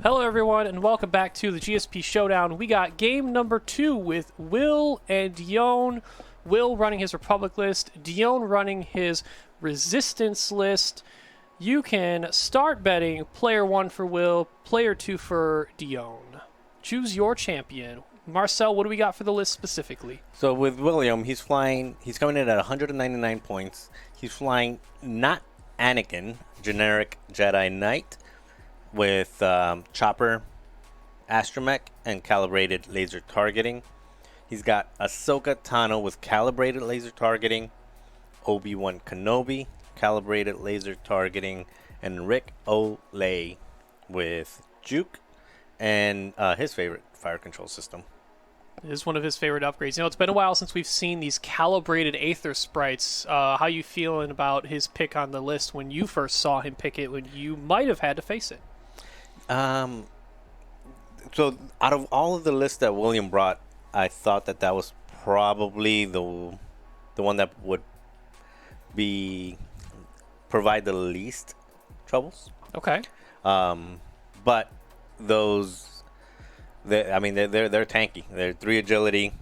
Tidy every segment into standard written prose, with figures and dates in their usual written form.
Hello everyone and welcome back to the GSP Showdown. We got game number 2 with Will and Dion. Will running his Republic list, Dion running his Resistance list. You can start betting player 1 for Will, player 2 for Dion. Choose your champion. Marcel, what do we got for the list specifically? So with William, he's coming in at 199 points. He's flying not Anakin, generic Jedi Knight, with chopper, astromech, and calibrated laser targeting. He's got Ahsoka Tano with calibrated laser targeting, Obi-Wan Kenobi, calibrated laser targeting, and Rick Olay with juke and his favorite fire control system. It is one of his favorite upgrades. You know, it's been a while since we've seen these calibrated Aether sprites. How you feeling about his pick on the list when you first saw him pick it, when you might have had to face it? So out of all of the lists that William brought, I thought that was probably the one that would provide the least troubles. Okay. But those, they're tanky. They're 3 agility.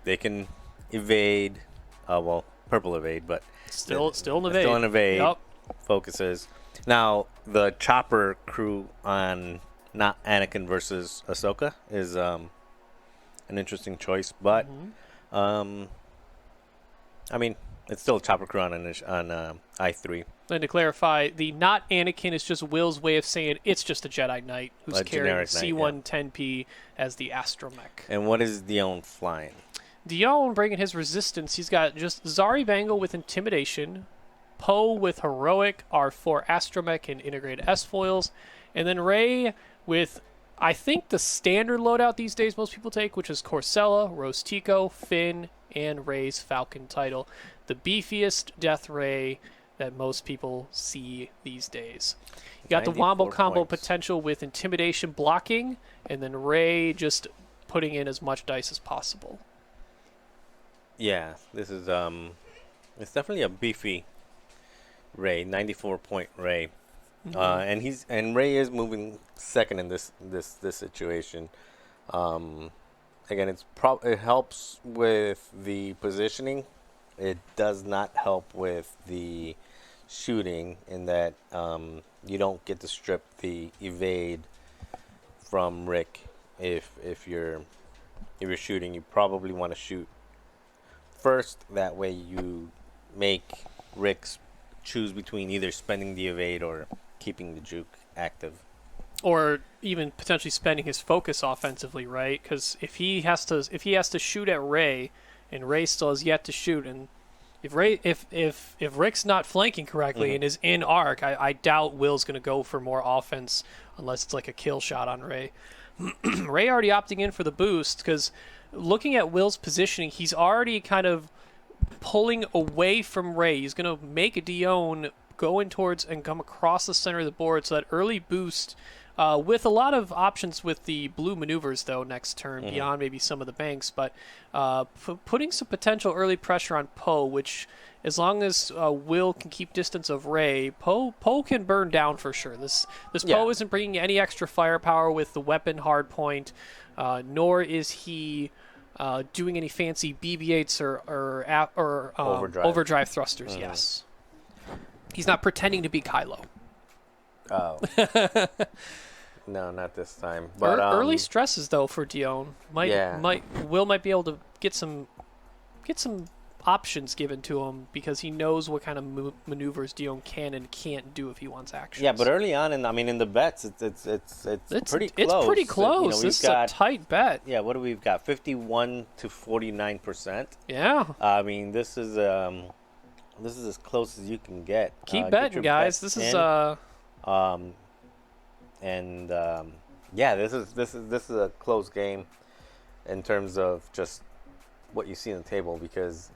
They can evade. Purple evade, but still an evade. Still an evade. Yep. Focuses. Now, the chopper crew on not Anakin versus Ahsoka is an interesting choice, but it's still a chopper crew on I3. And to clarify, the not Anakin is just Will's way of saying it's just a Jedi Knight who's carrying C-110P as the astromech. And what is Dion flying? Dion bringing his resistance. He's got just Zari Bangle with intimidation, Poe with heroic, R4 astromech and integrated S-foils, and then Rey with, I think, the standard loadout these days most people take, which is Corsella, Rose Tico, Finn, and Rey's Falcon title. The beefiest Death Ray that most people see these days. You got the Wombo combo potential with intimidation blocking, and then Rey just putting in as much dice as possible. Yeah, this is it's definitely a beefy Rey, 94-point Rey. And Rey is moving second in this situation. Again, it helps with the positioning. It does not help with the shooting in that you don't get to strip the evade from Rick. If you're shooting, you probably want to shoot first. That way you make Rick's choose between either spending the evade or keeping the juke active, or even potentially spending his focus offensively, right? Because if he has to shoot at Rey, and Rey still has yet to shoot, and if Rick's not flanking correctly and is in arc, I doubt Will's going to go for more offense unless it's like a kill shot on Rey. Rey already opting in for the boost because looking at Will's positioning, he's already kind of pulling away from Rey. He's going to make a Dion go in towards and come across the center of the board, so that early boost With a lot of options with the blue maneuvers, though, next turn, beyond maybe some of the banks. But putting some potential early pressure on Poe, which, as long as Will can keep distance of Ray, Poe can burn down for sure. This Poe isn't bringing any extra firepower with the weapon hardpoint, nor is he doing any fancy BB-8s or overdrive thrusters, yes. He's not pretending to be Kylo. Oh. No, not this time. But early stresses though for Dion. Will might be able to get some options given to him because he knows what kind of maneuvers Dion can and can't do if he wants action. Yeah, but early on, in the bets, it's pretty close. It's pretty close. This is a tight bet. Yeah, what do we've got? 51 to 49%. Yeah. This is as close as you can get. Keep betting, guys. This is this is a close game in terms of just what you see on the table because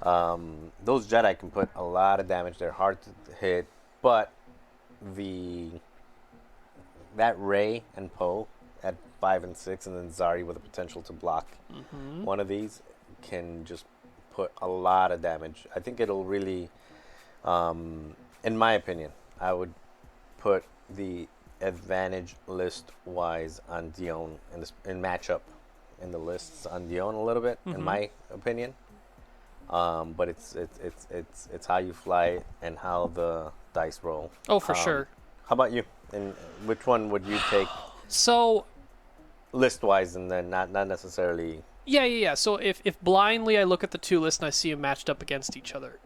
those Jedi can put a lot of damage. They're hard to hit, but that Rey and Poe at 5 and 6, and then Zari with the potential to block one of these can just put a lot of damage. I think it'll really, in my opinion, I would put the advantage list wise on Dion in matchup in the lists on Dion a little bit, in my opinion. But it's how you fly and how the dice roll. Oh, for sure. How about you? And which one would you take? So, list wise, and then not necessarily. Yeah. So if blindly I look at the two lists and I see them matched up against each other,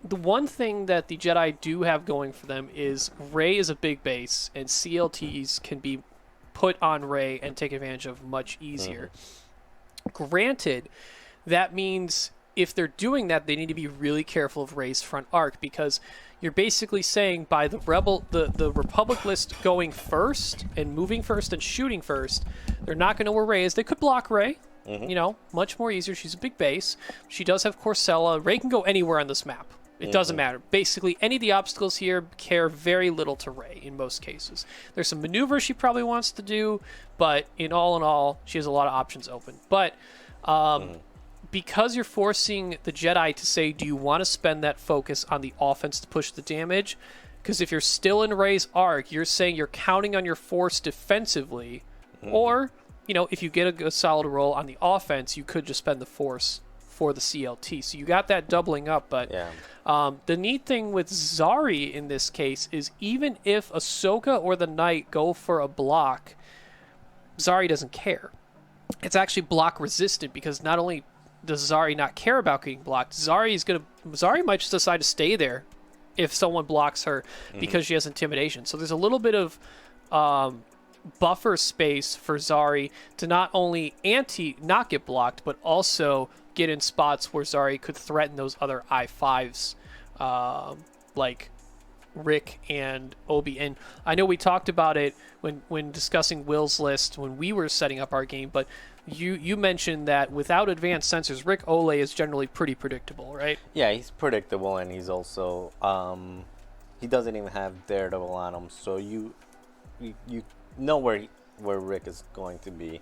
the one thing that the Jedi do have going for them is Rey is a big base, and CLTs can be put on Rey and take advantage of much easier. Granted, that means if they're doing that, they need to be really careful of Rey's front arc, because you're basically saying by the Republic list going first and moving first and shooting first, they're not going to know where Rey is. They could block Rey, much more easier. She's a big base. She does have Corcella. Rey can go anywhere on this map. It doesn't matter. Basically, any of the obstacles here care very little to Rey in most cases. There's some maneuvers she probably wants to do, but in all, she has a lot of options open. But because you're forcing the Jedi to say, do you want to spend that focus on the offense to push the damage? Because if you're still in Rey's arc, you're saying you're counting on your force defensively, or, if you get a solid roll on the offense, you could just spend the force for the CLT. So you got that doubling up, but the neat thing with Zari in this case is even if Ahsoka or the Knight go for a block, Zari doesn't care. It's actually block resistant, because not only does Zari not care about getting blocked, Zari might just decide to stay there if someone blocks her because she has intimidation. So there's a little bit of buffer space for Zari to not only not get blocked, but also get in spots where Zari could threaten those other I-5s, like Rick and Obi. And I know we talked about it when discussing Will's list when we were setting up our game, but you mentioned that without advanced sensors, Rick Ole is generally pretty predictable, right? Yeah, he's predictable, and he's also he doesn't even have Daredevil on him, so you know where Rick is going to be.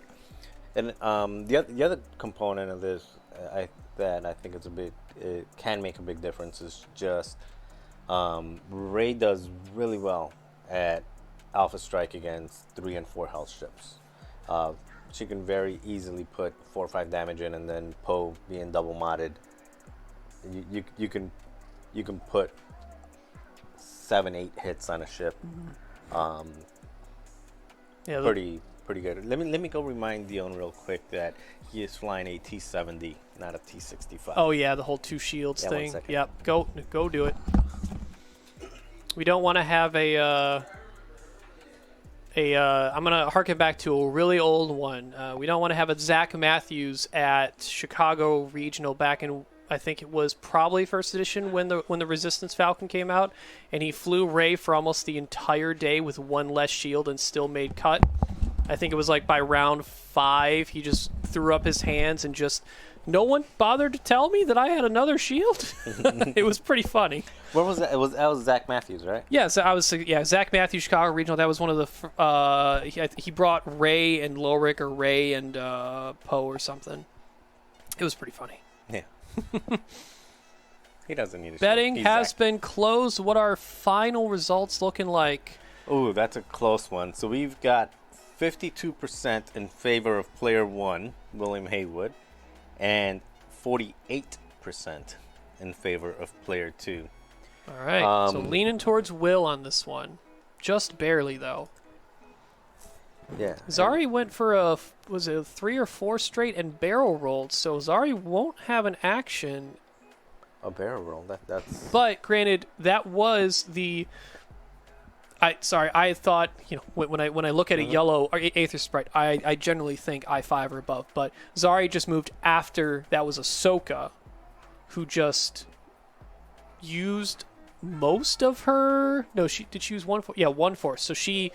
And the other component of this that I think it can make a big difference is just Rey does really well at Alpha Strike against 3 and 4 health ships. She can very easily put 4 or 5 damage in, and then Poe being double modded, you can put 7-8 hits on a ship. Pretty good. Let me go remind Dion real quick that he is flying a T-70, not a T-65. Oh yeah, the whole 2 shields thing. 1 second. Yep, go do it. We don't want to have I'm gonna harken back to a really old one. We don't want to have a Zach Matthews at Chicago Regional back in, I think it was probably first edition when the Resistance Falcon came out, and he flew Rey for almost the entire day with 1 less shield and still made cut. I think it was like by round 5 he just threw up his hands and just no one bothered to tell me that I had another shield. It was pretty funny. Where was that? That was Zach Matthews, right? Yeah, so Zach Matthews, Chicago Regional. That was one of the he brought Ray and Lorick or Ray and Poe or something. It was pretty funny. Yeah. He doesn't need a Betting shield. has been closed. What are final results looking like? Ooh, that's a close one. So we've got 52% in favor of player 1, William Haywood, and 48% in favor of player 2. All right, so leaning towards Will on this one. Just barely, though. Yeah. Zari went for was it 3 or 4 straight and barrel rolled, so Zari won't have an action. A barrel roll, that's... But, granted, that was the... I thought, when I look at a yellow or Aether Sprite, I generally think I5 or above. But Zari just moved after that was Ahsoka, who just used most of her... No, did she use 1 force? Yeah, 1 force. So she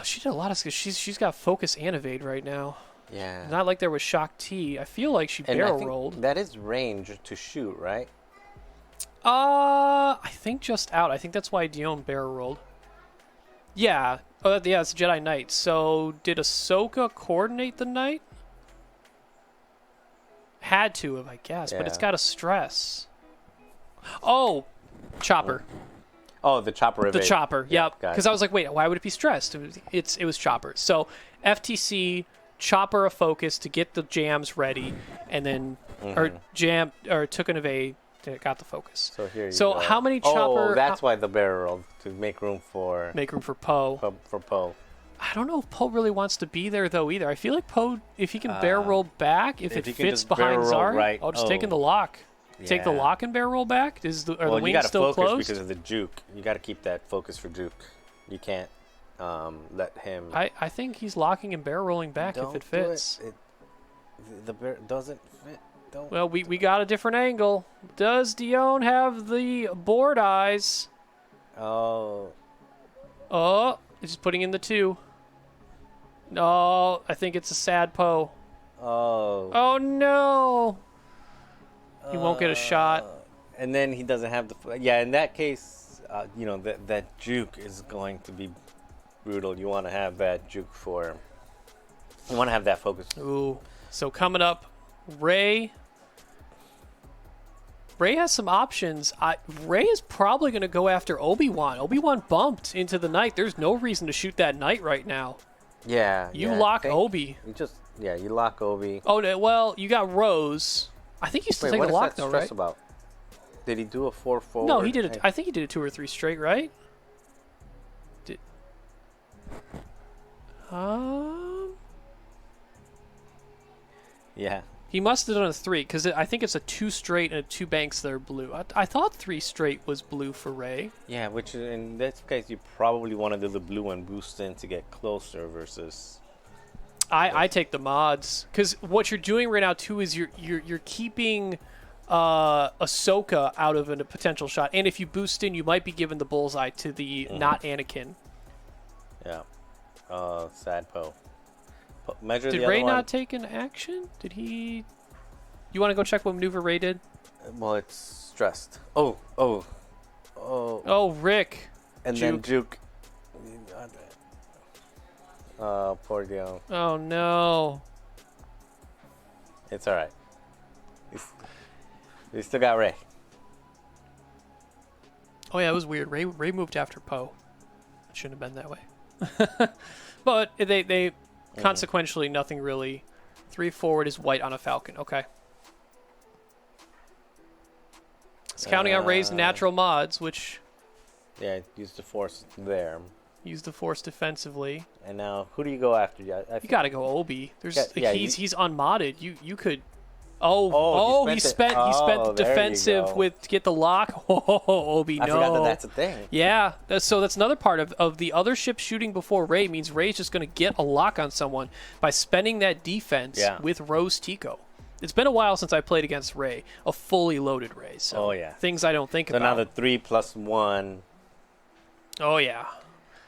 did a lot of... She's got focus and evade right now. Yeah. Not like there was Shock T. I feel like she barrel rolled. That is range to shoot, right? I think just out. I think that's why Dion barrel rolled. Yeah. Oh, yeah, it's Jedi Knight. So did Ahsoka coordinate the Knight? Had to have, I guess, but it's got a stress. Oh, Chopper. Oh, the Chopper evade. The Chopper, yep. Gotcha. Because I was like, wait, why would it be stressed? It was Chopper. So FTC, Chopper a focus to get the jams ready, and then took an evade. Got the focus. So here you So go. how many Chopper... Oh, that's why the barrel roll, to make room for... Make room for Poe. For Poe. I don't know if Poe really wants to be there, though, either. I feel like Poe, if he can barrel roll back, if it fits behind Zari, right. I'll just take in the lock. Take the lock and barrel roll back? Are the wings still closed? Focus because of the juke. You got to keep that focus for juke. You can't let him... I think he's locking and barrel rolling back if it fits. The barrel doesn't fit. Don't. Well, we got a different angle. Does Dion have the board eyes? Oh. Oh, he's just putting in the 2. No, I think it's a sad Poe. Oh. Oh, no. He won't get a shot. And then he doesn't have the... Yeah, in that case, that juke is going to be brutal. You want to have that juke for... You want to have that focus. Ooh. So coming up, Ray has some options. Ray is probably going to go after Obi-Wan. Obi-Wan bumped into the Knight. There's no reason to shoot that Knight right now. Yeah. You lock Obi. You lock Obi. Oh, no, well, you got Rose. I think you still take a lock, though, right? About? Did he do a 4 forward? No, he did it. I think he did a 2 or 3 straight, right? Yeah. He must have done a 3, because I think it's a 2 straight and a 2 banks that are blue. I thought 3 straight was blue for Ray. Yeah, which in that case, you probably want to do the blue and boost in to get closer versus... I take the mods, because what you're doing right now, too, is you're keeping Ahsoka out of a potential shot. And if you boost in, you might be giving the bullseye to the not Anakin. Yeah. Sad Poe. Measure Did the Ray other not take an action? Did he... You want to go check what maneuver Ray did? Well, it's stressed. Oh. Oh, Rick. And Juke. then Juke. Poor Dion. Oh, no. It's all right. We still got Ray. Oh, yeah, it was weird. Ray moved after Poe. It shouldn't have been that way. But they consequentially, nothing really. 3 forward is white on a Falcon. Okay. It's counting on Ray's natural mods, which... Yeah, use the force there. Use the force defensively. And now, who do you go after? You got to go Obi. Yeah, he's unmodded. You could... he spent the defensive to get the lock. Oh, Obi, no. I forgot that's a thing. Yeah, that's another part of the other ship shooting before Ray means Ray's just going to get a lock on someone by spending that defense with Rose Tico. It's been a while since I played against Ray, a fully loaded Ray. So things I don't think about. So now the 3+1. Oh, yeah.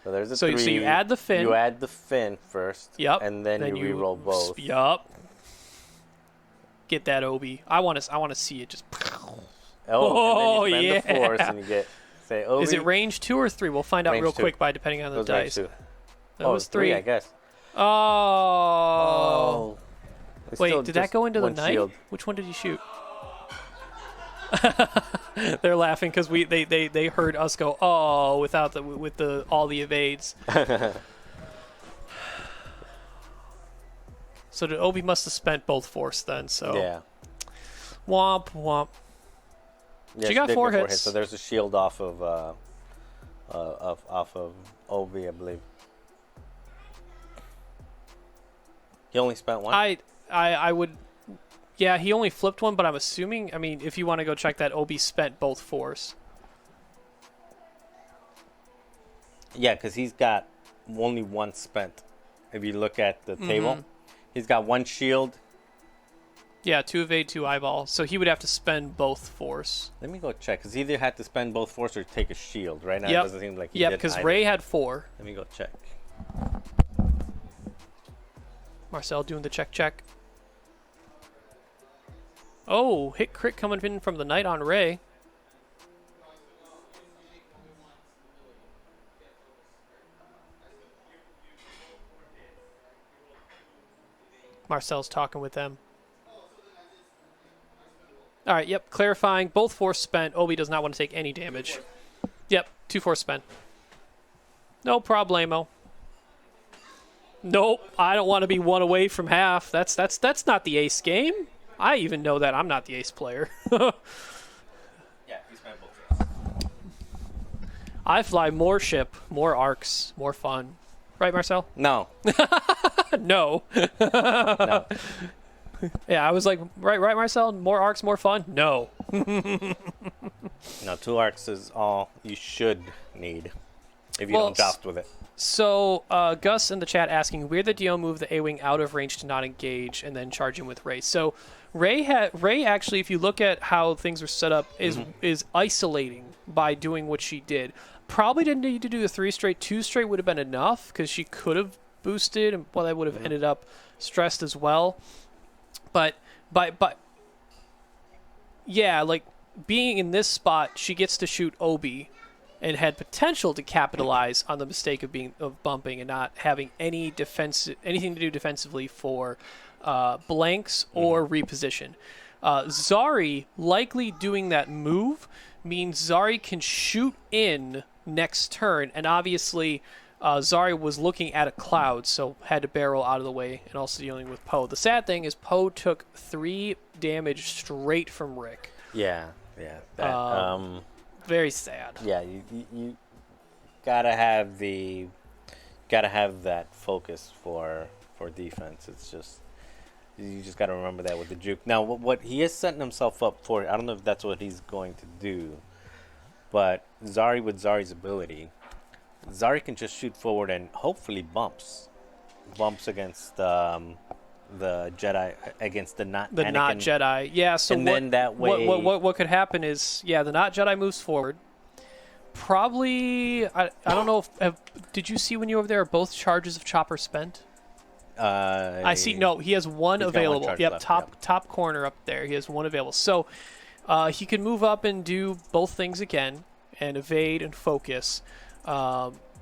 So there's a 3. So you add the fin. 3. You add the fin. You add the fin 1st. Yep. And then you re-roll both. Yep. Yep. And then you... Yep. get that Obi. I want to see it just. Oh, and then you spend the yeah. force and you get, say, Obi. Is it range 2 or 3? We'll find out Range real 2. quick by depending on the dice. Range 2. That was 3. I guess. Oh. It's Wait, still did that just go into the one knight? shield. Which one did he shoot? They're laughing because they heard us go with all the evades. So the Obi must have spent both force then. So Yeah. womp womp. Yeah, She got did 4 get hits. So there's a shield off of Obi, I believe. He only spent one. I would. Yeah, he only flipped one, but I'm assuming. I mean, if you want to go check that, Obi spent both force. Yeah, because he's got only one spent. If you look at the table, he's got 1 shield. Yeah, 2 evade, 2 eyeball. So he would have to spend both force. Let me go check, because he either had to spend both force or take a shield. Right now, Yep. it doesn't seem like he Yeah, did because either. Ray had 4. Let me go check. Marcel doing the check. Oh, hit crit coming in from the knight on Ray. Marcel's talking with them. All right, yep, clarifying. Both force spent. Obi does not want to take any damage. Yep, 2 force spent. No problemo. Nope, I don't want to be 1 away from half. That's not the ace game. I even know that I'm not the ace player. Yeah, he spent both. I fly more ship, more arcs, more fun. Right, Marcel? No. No. No. Yeah, I was like, right, Marcel? More arcs, more fun? No. No, 2 arcs is all you should need if you Well, don't joust with it. So, Gus in the chat asking, weird that Dion moved the A-Wing out of range to not engage and then charge him with Ray. So, Ray actually, if you look at how things are set up, is isolating by doing what she did. Probably didn't need to do the 3 straight. 2 straight would have been enough because she could have boosted, and that would have ended up stressed as well. But yeah, like being in this spot, she gets to shoot Obi, and had potential to capitalize on the mistake of bumping and not having anything to do defensively for blanks or reposition. Zari likely doing that move means Zari can shoot in next turn, and obviously Zari was looking at a cloud, so had to barrel out of the way, and also dealing with Poe. The sad thing is Poe took 3 damage straight from Rick. Yeah. That, Very sad. yeah, you gotta have that focus for defense. It's just you just gotta remember that with the juke. Now, what he is setting himself up for, I don't know if that's what he's going to do, but Zari with Zari's ability, Zari can just shoot forward and hopefully bumps against the Jedi, against the not Jedi. Yeah, so and then that way what could happen is, yeah, the not Jedi moves forward. Probably, I don't know if did you see when you were over there, are both charges of Chopper spent? I see. No, he has one available. Left, top corner up there. He has one available. So he can move up and do both things again, and evade and focus.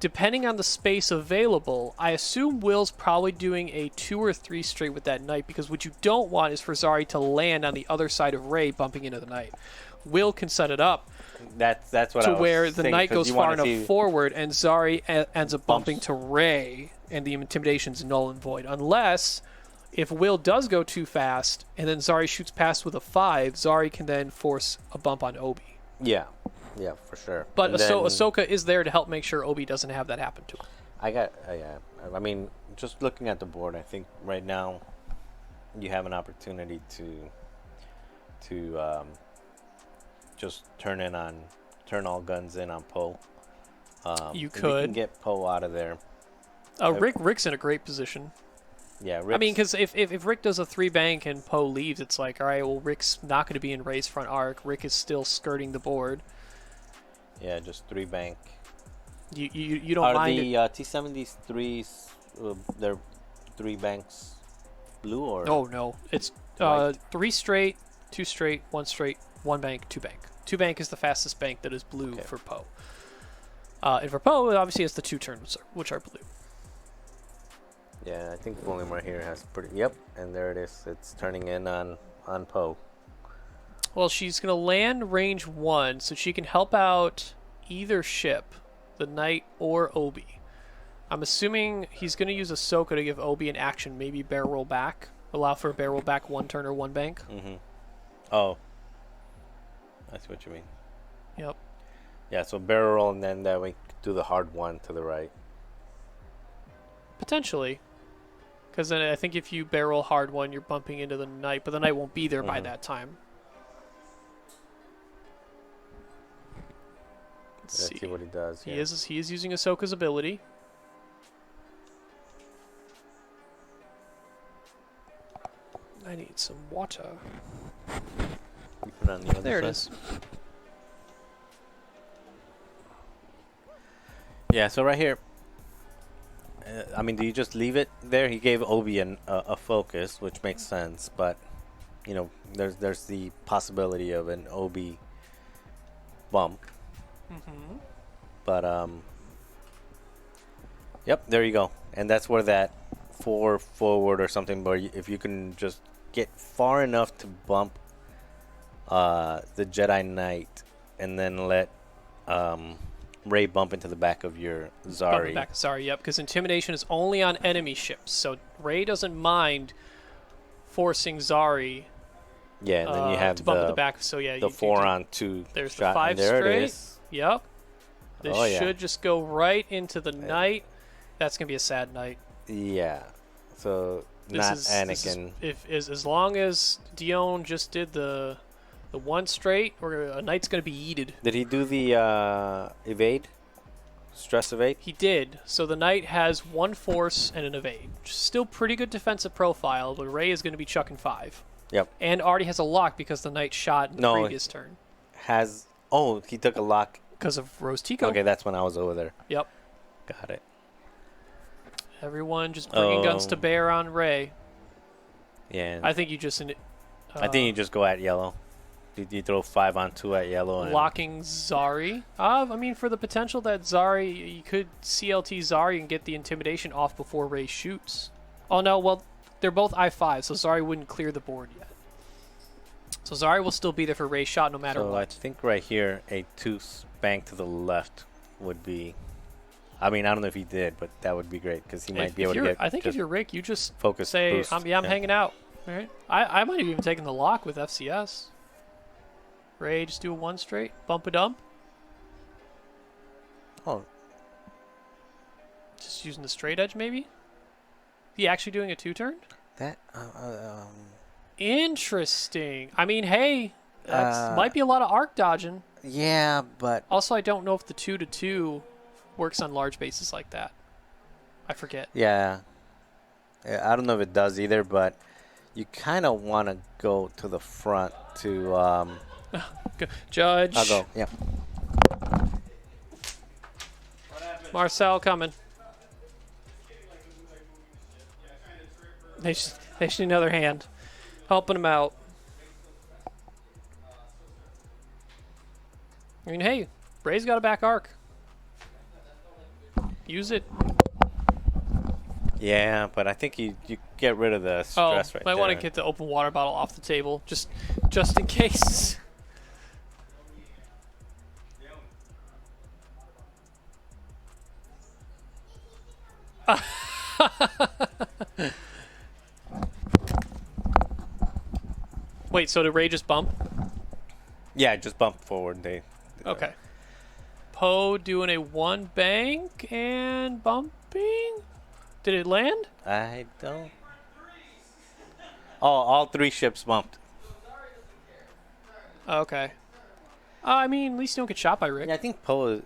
Depending on the space available, I assume Will's probably doing a 2 or 3 straight with that knight, because what you don't want is for Zari to land on the other side of Ray bumping into the knight. Will can set it up that's what to I was where the thinking, knight 'cause goes you far wanna enough see forward and Zari ends up bumping bumps. to Ray, and the intimidation's null and void. Unless, if Will does go too fast and then Zari shoots past with a 5, Zari can then force a bump on Obi. Yeah, for sure. But And then Ahsoka is there to help make sure Obi doesn't have that happen to him. I mean, just looking at the board, I think right now you have an opportunity to just turn all guns in on Poe. You if could can get Poe out of there. Rick's in a great position. Yeah, I mean, because if Rick does a 3 bank and Poe leaves, it's like, all right, well, Rick's not going to be in Ray's front arc. Rick is still skirting the board. Yeah, just 3 bank. You don't mind the T-73s? They're 3 banks. blue or? Oh no, it's White. 3 straight, 2 straight, 1 straight, 1 bank, 2 bank. 2 bank is the fastest bank that is blue Okay. for Poe. And for Poe, it obviously has the 2 turns, which are blue. Yeah, I think William right here has pretty. Yep, and there it is. It's turning in on Poe. Well, she's going to land range 1, so she can help out either ship, the Knight or Obi. I'm assuming he's going to use Ahsoka to give Obi an action, maybe barrel roll back. Allow for a barrel roll back 1 turn or 1 bank. Mm-hmm. Oh. I see what you mean. Yep. Yeah, so barrel roll and then that way do the hard one to the right. Potentially. Because then I think if you barrel hard 1, you're bumping into the Knight, but the Knight won't be there by that time. Let's see what he does. He is using Ahsoka's ability. I need some water. You put it on the other There it side. is. Yeah, so right here. I mean, do you just leave it there? He gave Obi a focus, which makes sense, but you know, there's the possibility of an Obi bump. Mm-hmm. But yep, there you go, and that's where that 4 forward or something. Where if you can just get far enough to bump the Jedi Knight, and then let Rey bump into the back of your Zari. Back, sorry, yep, because intimidation is only on enemy ships, so Rey doesn't mind forcing Zari. Yeah, and then you have to bump in the back. So yeah, the 4 on 2. There's shot, the 5 and there straight. it is. Yep. This should Yeah. just go right into the Knight. That's gonna be a sad night. Yeah. So Anakin. As long as Dion just did the 1 straight, or a Knight's gonna be yeeted. Did he do the evade? Stress evade? He did. So the Knight has 1 force and an evade. Still pretty good defensive profile, but Rey is gonna be chucking 5. Yep. And already has a lock because the Knight shot in the previous turn. He took a lock. Because of Rose Tico. Okay, that's when I was over there. Yep. Got it. Everyone just bringing guns to bear on Rey. Yeah. I think you just... I think you just go at yellow. You throw 5 on 2 at yellow. And locking Zari. I mean, for the potential that Zari... You could CLT Zari and get the intimidation off before Rey shoots. Oh, no. Well, they're both I-5, so Zari wouldn't clear the board yet. So Zari will still be there for Rey's shot no matter what. I think right here, a 2 bank to the left would be... I mean, I don't know if he did, but that would be great because he might be able to get... I think if you're Rick, you just focus say, boost. I'm hanging out. All right? I might have even taken the lock with FCS. Rey, just do a 1 straight. Bump a dump. Oh. Just using the straight edge, maybe? He actually doing a 2-turn? That... Interesting. I mean, hey, that might be a lot of arc dodging. Yeah, but... Also, I don't know if the 2-2 works on large bases like that. I forget. Yeah. I don't know if it does either, but you kind of want to go to the front to... Judge. I'll go, yeah. Marcel coming. They just need another hand. Helping him out. I mean, hey, Rey's got a back arc. Use it. Yeah, but I think you get rid of the stress right might there. want to get the open water bottle off the table, just in case. Wait, so did Rey just bump? Yeah, just bump forward. Okay. Poe doing a 1 bank and bumping. Did it land? I don't... Oh, all 3 ships bumped. Okay. I mean, at least you don't get shot by Rick. Yeah, I think Poe is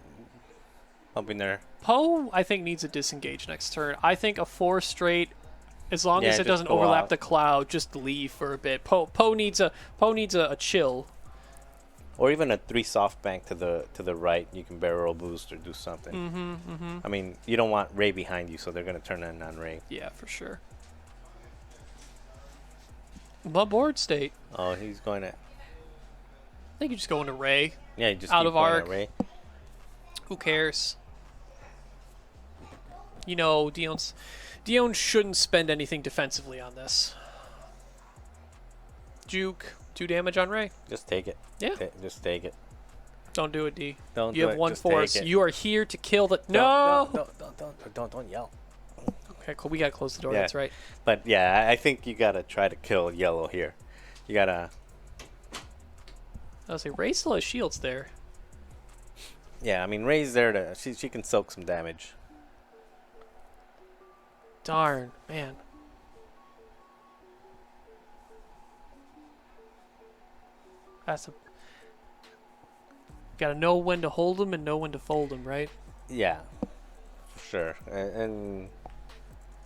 bumping there. Poe, I think, needs a disengage next turn. I think a 4 straight, as long as it just doesn't go overlap out. the cloud, just leave for a bit. Poe needs a chill. Or even a 3 soft bank to the right. You can barrel boost or do something. I mean, you don't want Rey behind you, so they're going to turn in on Rey. Yeah, for sure. But board state. Oh, he's going at. I think you just go into Ray. Yeah, you just Out keep of going arc. at Ray. Who cares? You know, Dion shouldn't spend anything defensively on this. Juke, 2 damage on Ray. Just take it. Yeah. Just take it. Don't do it, D. Don't You do have it. 1 Just force. take it. You are here to kill the. No. Don't yell. Okay, cool. We gotta close the door. Yeah. That's right. But yeah, I think you gotta try to kill yellow here. You gotta. I was like, Ray still has shields there. Yeah, I mean Ray's there to. She can soak some damage. Darn, man. That's a. Gotta know when to hold them and know when to fold them, right? Yeah, for sure. And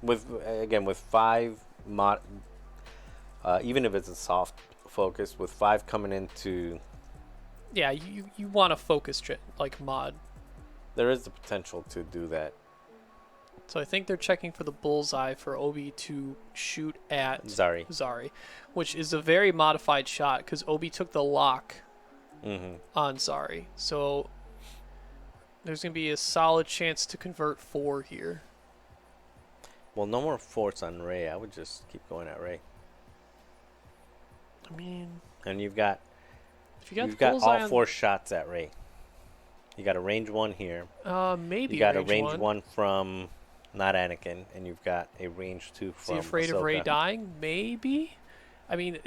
with again with 5 mod, even if it's a soft focus, with 5 coming into, Yeah, you want to focus like mod. there is the potential to do that. So I think they're checking for the bullseye for Obi to shoot at Zari, which is a very modified shot because Obi took the lock Mm-hmm. on Zari. So there's going to be a solid chance to convert 4 here. Well, no more force on Ray. I would just keep going at Ray. I mean, And you've got you've got bullseye all 4 shots at Ray. You got a range 1 here. maybe You got a range range 1 from not Anakin, and you've got a range 2 Is from he afraid Ahsoka. of Ray dying? Maybe. I mean,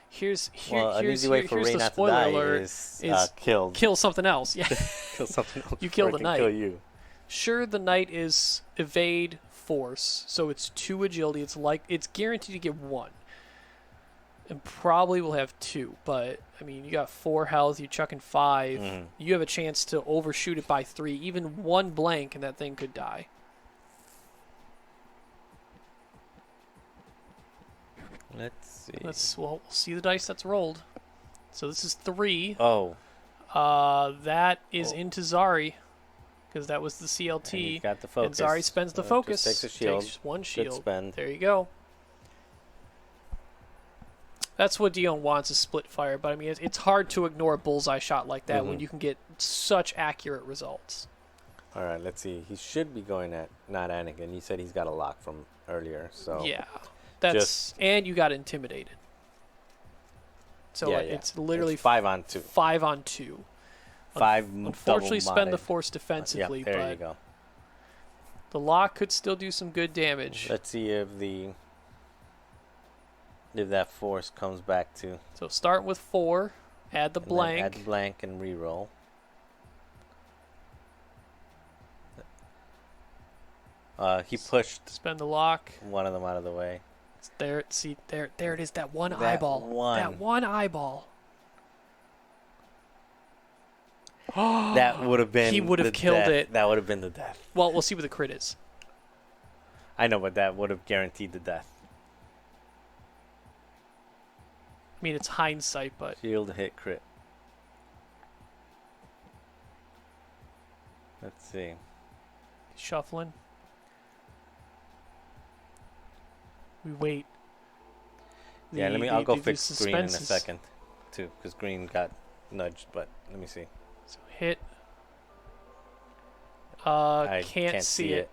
here's An easy way for Ray the not to spoiler die alert: is killed. kill something else. Yeah. Kill something else. You kill before the it can knight. Kill you. Sure, the knight is evade force, so it's 2 agility. It's guaranteed to get 1, and probably will have 2. But I mean, you got 4 health. You're chucking 5. Mhm. You have a chance to overshoot it by 3. Even 1 blank, and that thing could die. Let's see. We'll see the dice that's rolled. So this is 3. Oh, That is Oh. into Zari, because that was the and CLT. he's got the And focus. Zari spends the Just focus. takes a shield. Takes 1 Good shield. spend. There you go. That's what Dion wants, is split fire. But I mean, it's hard to ignore a bullseye shot like that when Mhm. you can get such accurate results. All right, let's see. He should be going at not Anakin. You said he's got a lock from earlier, so Yeah, that's and you got intimidated. So yeah, it's literally it's 5 on 2. 5 on 2. 5. Unfortunately, spend the modded. force defensively, Yep, there but you go. the lock could still do some good damage. Let's see if that force comes back to. So start with 4, add the And then blank. add the blank and re-roll. He pushed Spend the lock. one of them out of the way. It's there. See, there it is. That one That eyeball. one. That one eyeball. That would have been. He would have the killed death. it. That would have been the death. Well, we'll see what the crit is. I know, but that would have guaranteed the death. I mean, it's hindsight, but Shield hit crit. Let's see. shuffling. We wait. Yeah, I'll go the fix green in a suspense is- second, too, because green got nudged. But let me see. So hit. I Can't see it.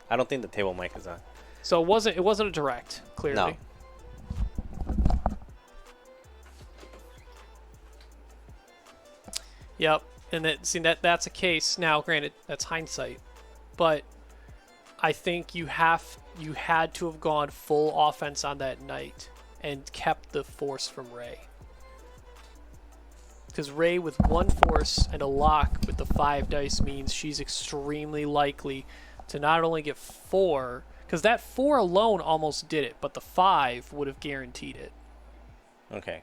I don't think the table mic is on. So it wasn't a direct, clearly. No. Yep. And that's a case. Now, granted, that's hindsight, but I think you had to have gone full offense on that knight and kept the force from Ray. Because Ray with 1 force and a lock with the 5 dice means she's extremely likely to not only get 4, because that 4 alone almost did it, but the 5 would have guaranteed it. Okay.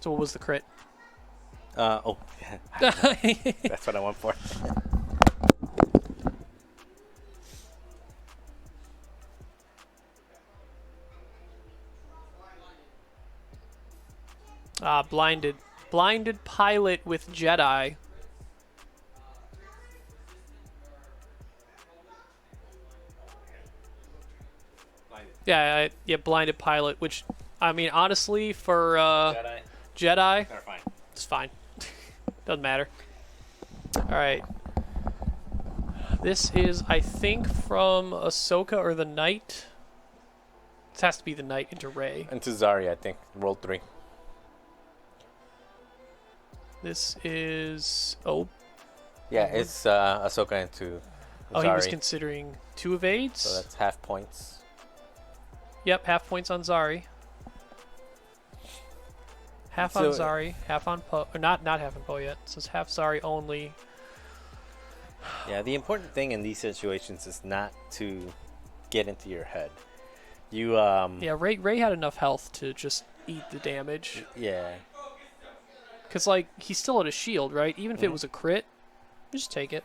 So what was the crit? Oh, that's what I want for. Blinded. Blinded pilot with Jedi. Yeah, blinded pilot, which, I mean, honestly, for Jedi, They're fine. it's fine. Doesn't matter. All right. This is, I think, from Ahsoka or the Knight. This has to be the Knight into Rey. Into Zari, I think. Roll 3. This is... Oh. Yeah, it's Ahsoka into Zari. Oh, he was considering 2 evades. So that's half points. Yep, half points on Zari. Half on Zari, half on Poe. Not half on Poe yet. So it's half Zari only. Yeah, the important thing in these situations is not to get into your head. You Yeah, Rey had enough health to just eat the damage. Yeah. Cause like he's still at a shield, right? Even if it was a crit, just take it.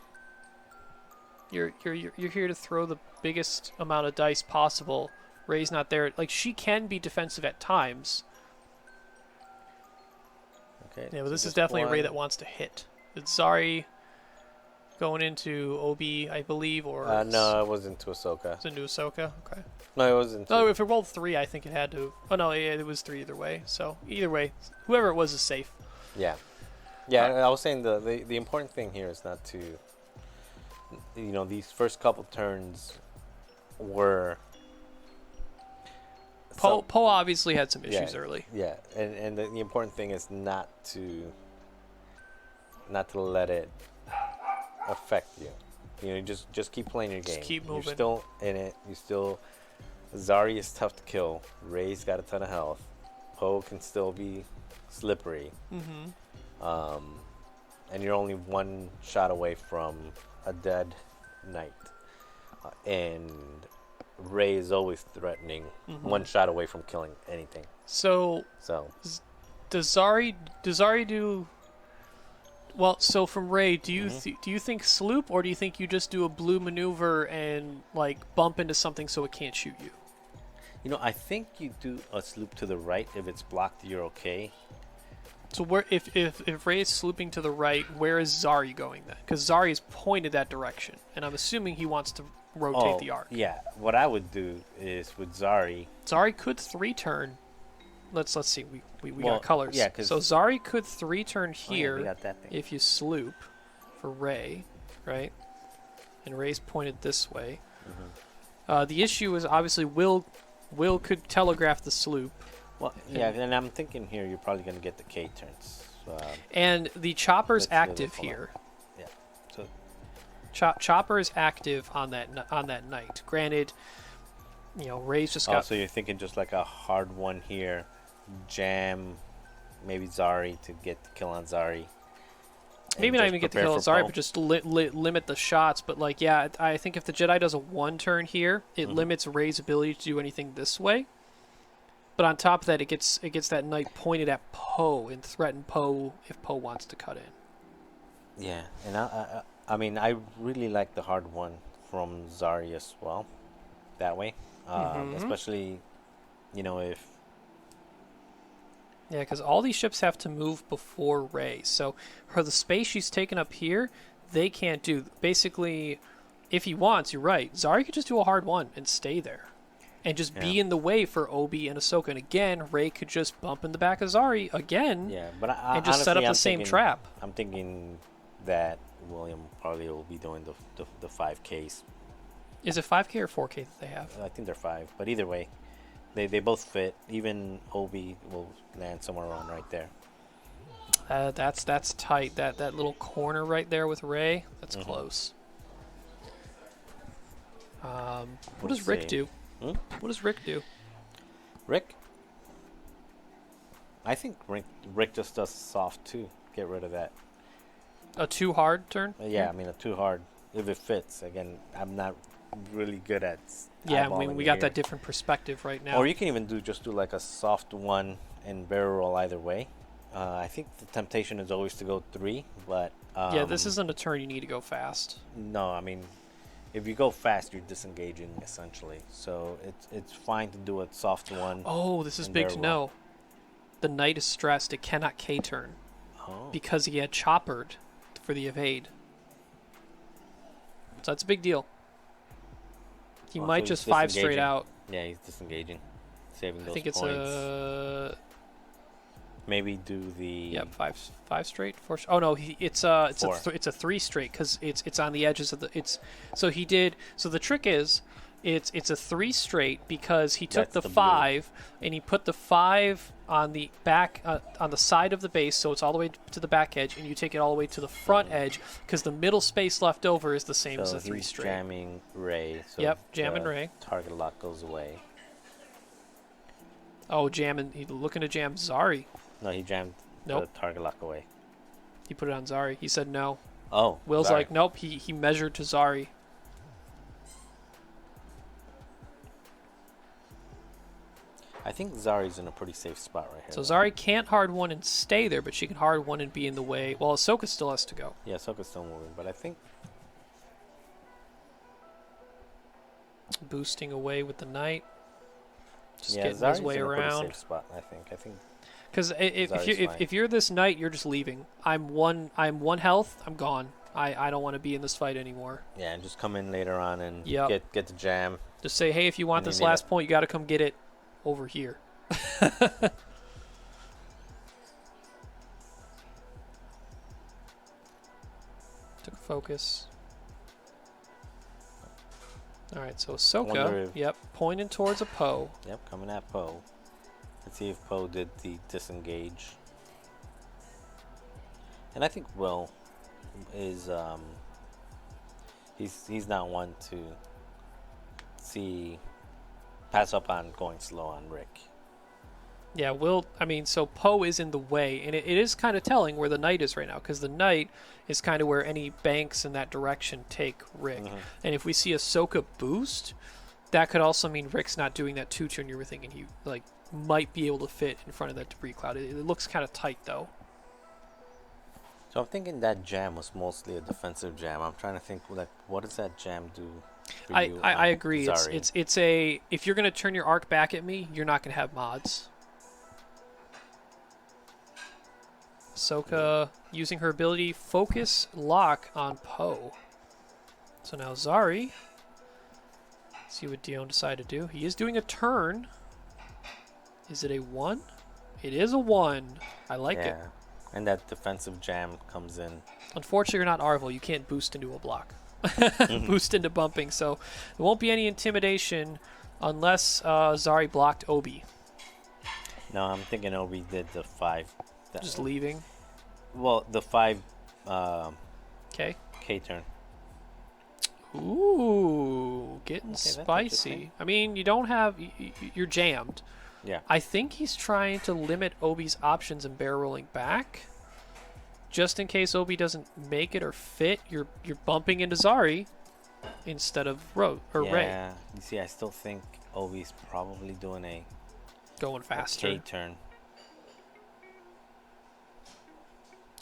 You're here to throw the biggest amount of dice possible. Rey's not there. Like she can be defensive at times. Okay. Yeah, but this is definitely a Rey that wants to hit. It's Zari going into OB, I believe, or no, it was into Ahsoka. It's into Ahsoka. Okay. No, it wasn't. Oh, if it rolled 3, I think it had to. Oh no, yeah, it was 3 either way. So either way, whoever it was is safe. Yeah. Yeah, I was saying the important thing here is not to. You know, these first couple turns were. Poe obviously had some issues early. Yeah, and the important thing is not to let it affect you. You know, just keep playing your game. Just keep moving. You're still in it. Zari is tough to kill. Rey's got a ton of health. Poe can still be slippery. And you're only one shot away from a dead knight. And Rey is always threatening, one shot away from killing anything. So does Zari do? Well, so from Rey, do you do you think sloop, or do you think you just do a blue maneuver and like bump into something so it can't shoot you? You know, I think you do a sloop to the right. If it's blocked, you're okay. So where if Rey is slooping to the right, where is Zari going then? Because Zari is pointed that direction, and I'm assuming he wants to rotate the arc. Yeah, what I would do is with Zari could 3-turn. Let's see. We got colors. Yeah, so Zari could 3-turn here we got that thing. if you sloop for Rey, right? And Rey's pointed this way. The issue is obviously Will could telegraph the sloop. Well, yeah, and I'm thinking here you're probably going to get the K turns. And the chopper's active here. Yeah. So Chopper is active on that knight. Granted, you know, Rey's just got. So you're thinking just like a hard one here, jam, maybe Zari to get the kill on Zari. Maybe not even get the kill on Zari, but just limit the shots. But like, yeah, I think if the Jedi does a 1-turn here, it limits Rey's ability to do anything this way. But on top of that, it gets that knight pointed at Poe and threaten Poe if Poe wants to cut in. Yeah, and I mean, I really like the hard one from Zari as well, that way. Especially, you know, if... Yeah, because all these ships have to move before Rey. So the space she's taken up here, they can't do. Basically, if he wants, you're right. Zari could just do a hard one and stay there. And just be in the way for Obi and Ahsoka. And again, Rey could just bump in the back of Zari again. Yeah, but and just honestly, set up the same trap. I'm thinking that William probably will be doing the 5Ks. Is it 5K or 4K that they have? I think they're 5. But either way, they both fit. Even Obi will land somewhere around right there. That's tight. That little corner right there with Rey, that's close. What does Rick do? What does Rick do? Rick? I think Rick just does soft too. Get rid of that. A too hard turn? Yeah, I mean a too hard. If it fits. Again, I'm not really good at. Yeah, we got that different perspective right now. Or you can even do like a soft one and barrel roll either way. I think the temptation is always to go 3, but yeah, this isn't a turn you need to go fast. No, I mean, if you go fast, you're disengaging essentially. So it's fine to do a soft one. Oh, this is big to know. The knight is stressed; it cannot K turn because he had choppered for the evade. So that's a big deal. He might just 5 straight out. Yeah, he's disengaging, saving I those think it's points. a Maybe do the yep, five straight. Four. Oh no, it's a Four. it's a three straight because it's on the edges of the so he did. So the trick is it's a three straight because he took That's the the blue. 5 and he put the 5 on the back on the side of the base, so it's all the way to the back edge, and you take it all the way to the front edge because the middle space left over is the same as So the three he's straight. jamming Ray. So Yep, jamming the Ray. Target lock goes away. Oh, jamming. He's looking to jam Zari. No, he jammed Nope. the target lock away. He put it on Zari. He said no. Oh, Will's sorry. like, nope. He measured to Zari. I think Zari's in a pretty safe spot right here. So though. Zari can't hard one and stay there, but she can hard one and be in the way. Well, Ahsoka still has to go. Yeah, Soka's still moving, but I think Boosting away with the knight. Just yeah, getting Zari's his way in a pretty around. safe spot. I think Because Zari's fine. if you're this knight, you're just leaving. I'm one health. I'm gone. I don't want to be in this fight anymore. yeah, and just come in later on and Yep. get the jam. Just say, hey, if you want And you this need last it. point, you got to come get it over here. Took focus. All right, so Wonder Ahsoka, if- yep, pointing towards a Poe. Yep, coming at Poe. Let's see if Poe did the disengage. And I think Will is he's not one to pass up on going slow on Rick. Yeah, so Poe is in the way, and it is kind of telling where the knight is right now, because the knight is kind of where any banks in that direction take Rick. Mhm. And if we see Ahsoka boost, that could also mean Rick's not doing that two-turn you were thinking he might be able to fit in front of that debris cloud. It looks kind of tight, though. So I'm thinking that jam was mostly a defensive jam. I'm trying to think what does that jam do? For you I on agree. Zari? It's a if you're gonna turn your arc back at me, you're not gonna have mods. Ahsoka using her ability focus lock on Poe. So now Zari. See what Dion decided to do. He is doing a turn. Is it a 1? It is a 1. I like it. Yeah, and that defensive jam comes in. Unfortunately, you're not Arvel. You can't boost into a block. Boost into bumping. So there won't be any intimidation unless Zari blocked Obi. No, I'm thinking Obi did the 5. Just leaving. Well, the 5 Okay. K turn. Ooh, getting Okay, that's spicy. interesting. I mean, you don't have... You're jammed. Yeah. I think he's trying to limit Obi's options and barrel rolling back. Just in case Obi doesn't make it or fit, you're bumping into Zari instead of Ray. Yeah. You see, I still think Obi's probably doing a Going faster. K turn.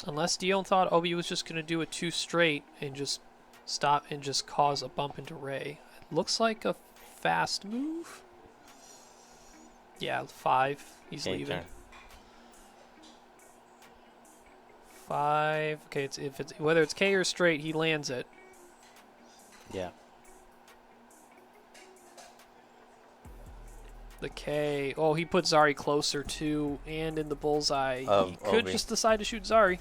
Unless Dion thought Obi was just going to do a 2 straight and just stop and just cause a bump into Ray. It looks like a fast move. Yeah, 5. He's K leaving. turn. 5. Okay, if it's whether it's K or straight, he lands it. Yeah. The K. Oh, he put Zari closer too, and in the bullseye. Of He could Obi. just decide to shoot Zari.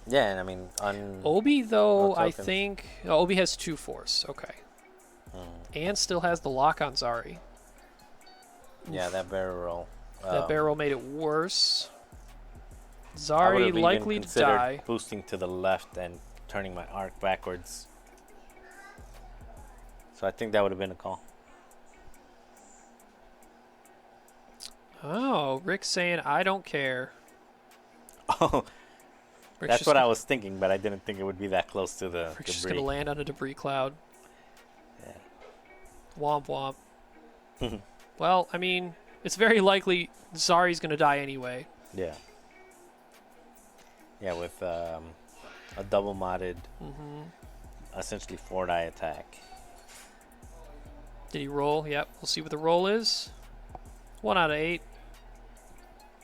Yeah, and I mean on Obi, though, No I tokens. think Obi has 2 force. Okay, and still has the lock on Zari. yeah, that barrel roll. That barrel made it worse. I would've Zari even likely to considered die. boosting to the left and turning my arc backwards. So I think that would have been a call. Oh, Rick's saying I don't care. Oh, Rick's that's just what I gonna- was thinking, but I didn't think it would be that close to the Rick's just debris. gonna land on a debris cloud. Yeah. Womp womp. Well, I mean, it's very likely Zari's gonna die anyway. Yeah. Yeah, with a double modded, essentially 4-die attack. Did he roll? Yep. We'll see what the roll is. 1 out of 8.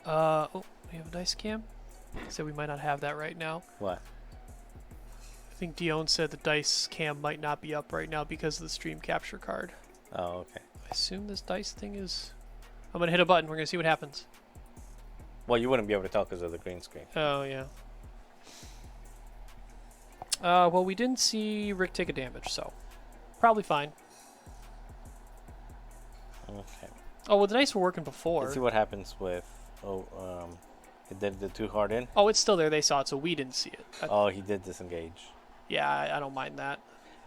Oh, we have a dice cam? So we might not have that right now. What? I think Dion said the dice cam might not be up right now because of the stream capture card. Oh, okay. I assume this dice thing is... I'm going to hit a button. We're going to see what happens. Well, you wouldn't be able to tell because of the green screen. Oh, yeah. Well, we didn't see Rick take a damage, so probably fine. Okay. Oh, well, the dice were working before. Let's see what happens with... it did the 2 hard in? Oh, it's still there. They saw it, so we didn't see it. Oh, he did disengage. Yeah, I don't mind that.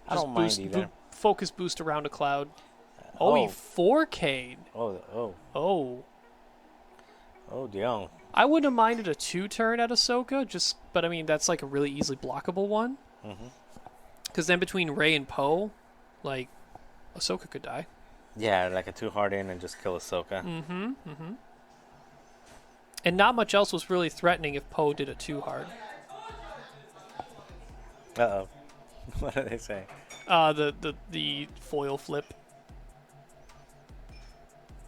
I don't mind either. Focus boost around a cloud. Oh. He 4K'd. Oh, Dion. I wouldn't have minded a 2-turn at Ahsoka, but I mean, that's like a really easily blockable one. Because then between Rey and Poe, like, Ahsoka could die. Yeah, like a 2 hard in and just kill Ahsoka. And not much else was really threatening if Poe did a 2 hard. Uh-oh. What are they saying? The foil flip.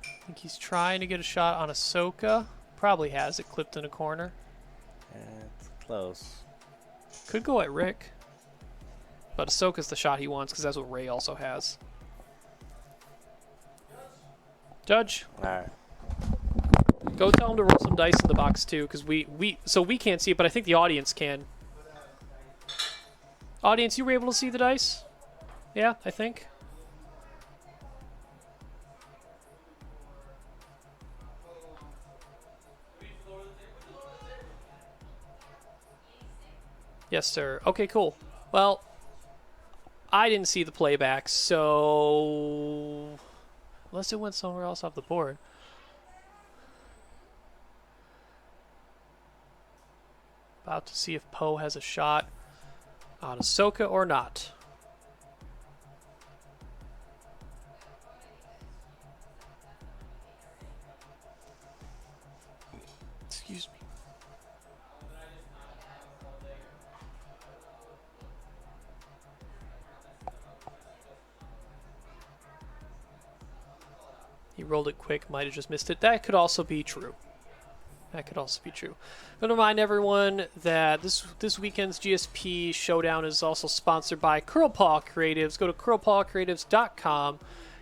I think he's trying to get a shot on Ahsoka. Probably has it clipped in a corner. It's close. Could go at Rick. But Ahsoka's the shot he wants because that's what Rey also has. Judge. Alright. Go tell him to roll some dice in the box too, because we can't see it, but I think the audience can. Audience, you were able to see the dice? Yeah, I think. Yes, sir. Okay, cool. Well, I didn't see the playback, so... Unless it went somewhere else off the board. About to see if Poe has a shot on Ahsoka or not. Excuse me. He rolled it quick, might have just missed it. That could also be true. That could also be true. I want to remind everyone that this weekend's GSP Showdown is also sponsored by Curlpaw Creatives. Go to curlpawcreatives.com.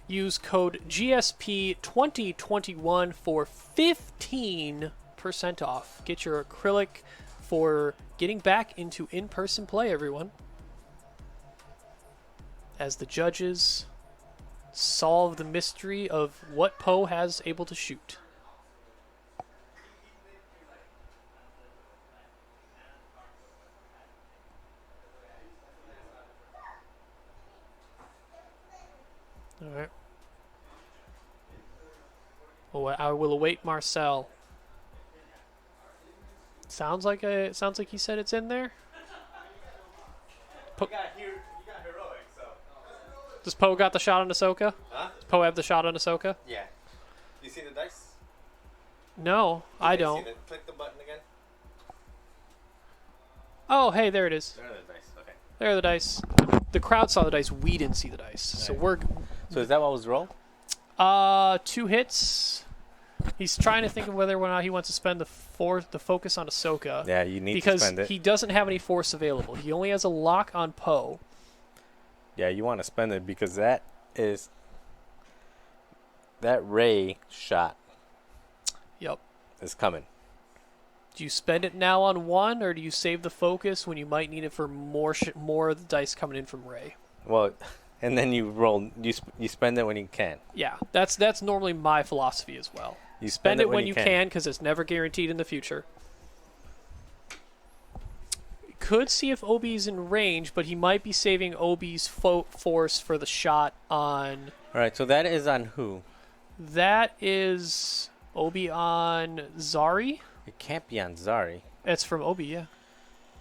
Use code GSP2021 for 15% off. Get your acrylic for getting back into in-person play, everyone. As the judges solve the mystery of what Poe has able to shoot. All right. Well, I will await Marcel. Sounds like he said it's in there. You got heroic, so. Does Poe got the shot on Ahsoka? Huh? Does Poe have the shot on Ahsoka? Yeah. You see the dice? No, I don't. Click the button again. Oh, hey, there it is. There are the dice. Okay. There are the dice. The crowd saw the dice. We didn't see the dice. Right. So we're... So is that what was rolled? 2 hits. He's trying to think of whether or not he wants to spend the focus on Ahsoka. Yeah, you need to spend it. Because he doesn't have any force available. He only has a lock on Poe. Yeah, you want to spend it because that Rey shot. Yep. Is coming. Do you spend it now on 1, or do you save the focus when you might need it for more of the dice coming in from Rey? Well, and then you roll. You spend it when you can. Yeah, that's normally my philosophy as well. You Spend it when you can because it's never guaranteed in the future. Could see if Obi's in range, but he might be saving Obi's force for the shot on... All right, so that is on who? That is Obi on Zari. It can't be on Zari. It's from Obi, yeah.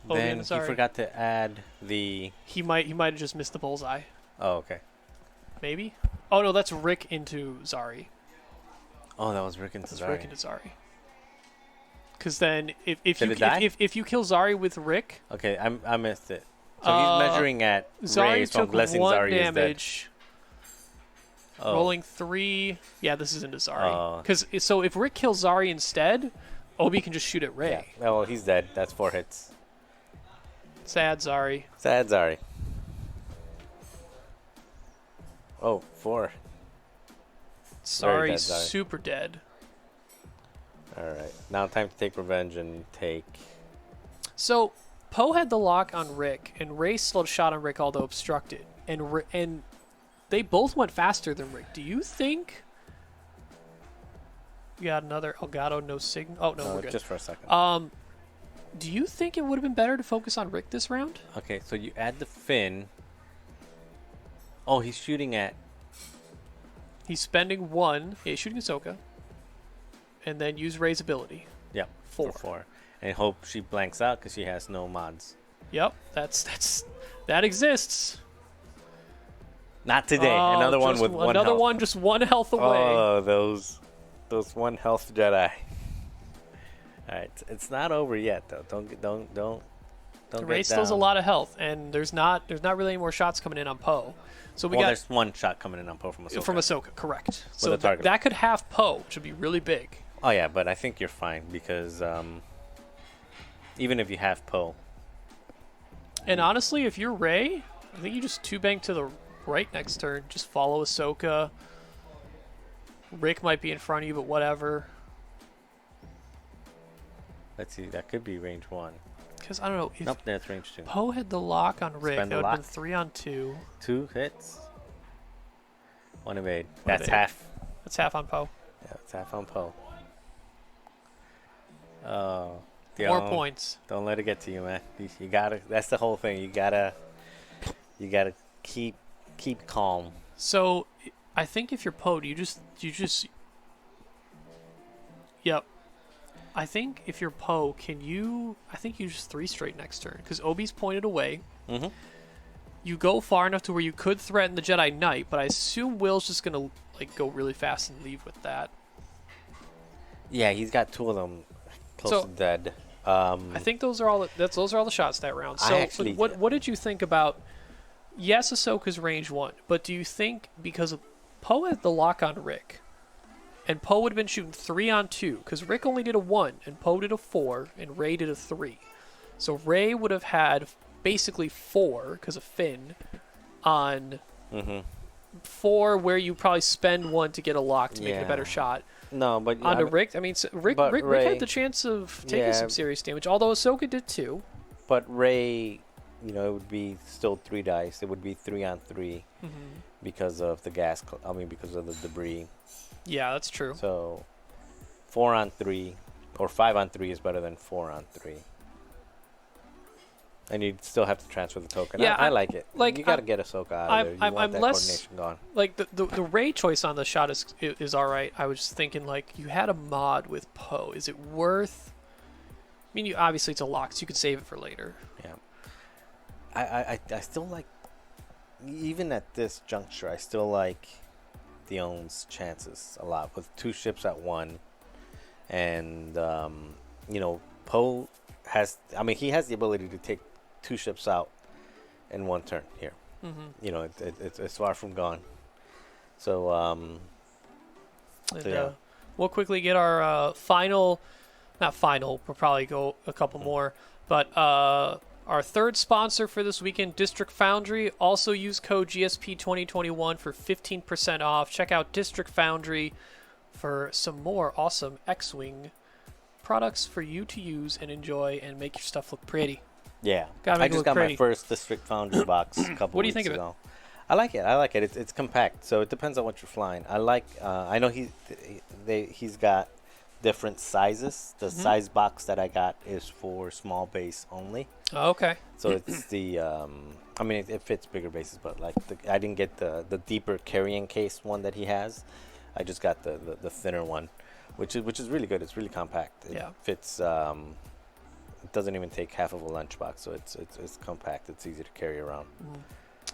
Obi Then and Zari. he forgot to add the... He might have just missed the bullseye. Oh, okay. Maybe? Oh, no, that's Rick into Zari. Oh, that was Rick into That's Zari. Rick into Zari. Because then if you kill Zari with Rick... Okay, I missed it. So he's measuring at Zari Rey, so I'm took guessing 1 Zari damage. Is dead. Oh. Rolling 3. Yeah, this is into Zari. So if Rick kills Zari instead, Obi can just shoot at Rey. Yeah. Oh, well, he's dead. That's 4 hits. Sad Zari. Sad Zari. Oh, 4. Sorry, dead, Zari. super dead. All right, now time to take revenge and take. So Poe had the lock on Rick, and Ray still had a shot on Rick, although obstructed. And they both went faster than Rick. Do you think? We got another Elgato, no signal. Oh no, we're good. Just for a second. Do you think it would have been better to focus on Rick this round? Okay, so you add the fin. Oh, he's shooting at. He's spending 1. Yeah, he's shooting Ahsoka. And then use Ray's ability. Yep. 4. For 4. And hope she blanks out because she has no mods. Yep, that exists. Not today. Oh, Another one with one another health. one, just 1 health away. Oh, those 1 health Jedi. All right, it's not over yet though. Don't Ray get still has a down. lot of health, and there's not really any more shots coming in on Poe. So we got there's 1 shot coming in on Poe from Ahsoka. from Ahsoka, correct. a So target. that could half Poe, which would be really big. Oh yeah, but I think you're fine because even if you have Poe. And honestly, if you're Ray, I think you just 2-bank to the right next turn. Just follow Ahsoka. Rick might be in front of you, but whatever. Let's see, that could be range 1. Because I don't know. If Nope, that's range 2. Poe had the lock on Rick, Spend that the would have been lock. 3 on 2. 2 hits. 1 evade. One That's evade. half. That's half on Poe. Yeah, it's half on Poe. Oh, More Dion, points. Don't let it get to you, man. You gotta. That's the whole thing. You gotta keep calm. So, I think if you're Poe, Yep. I think if you're Poe, I think you just 3 straight next turn. Because Obi's pointed away. Mm-hmm. You go far enough to where you could threaten the Jedi Knight, but I assume Will's just going to go really fast and leave with that. Yeah, he's got 2 of them close to dead. I think those are all the shots that round. So, what did you think about? Yes, Ahsoka's range 1, but do you think because Poe had the lock on Rick, and Poe would have been shooting 3 on 2 because Rick only did a 1 and Poe did a 4 and Ray did a 3, so Ray would have had basically 4 because of Finn on 4 where you probably spend 1 to get a lock to make it a better shot. No, but Onto Rick, I mean, Rick had the chance of taking some serious damage, although Ahsoka did too. But Ray, it would be still 3 dice. It would be 3 on 3 because of the gas. Because of the debris. Yeah, that's true. So 4 on 3 or 5 on 3 is better than 4 on 3. And you still have to transfer the token. Yeah, I like it. Like, you got to get Ahsoka out of there. You want that coordination gone. Like the Ray choice on the shot is all right. I was just thinking you had a mod with Poe. Is it worth? I mean, obviously it's a lock, so you could save it for later. Yeah. I still like, even at this juncture, I still like Dion's chances a lot with 2 ships at 1, and Poe has. He has the ability to take 2 ships out in 1 turn here. It's far from gone. So we'll quickly get our not final. We'll probably go a couple more, but our 3rd sponsor for this weekend, District Foundry. Also use code GSP2021 for 15% off. Check out District Foundry for some more awesome X-Wing products for you to use and enjoy and make your stuff look pretty. Yeah, I just got my first District Foundry box a couple What do you weeks think of ago. I like it. It's compact, so it depends on what you're flying. I like. I know he's got different sizes. The size box that I got is for small base only. Oh, okay. So it's the. It fits bigger bases, but I didn't get the deeper carrying case one that he has. I just got the thinner one, which is really good. It's really compact. It fits. It doesn't even take half of a lunchbox, so it's compact. It's easy to carry around.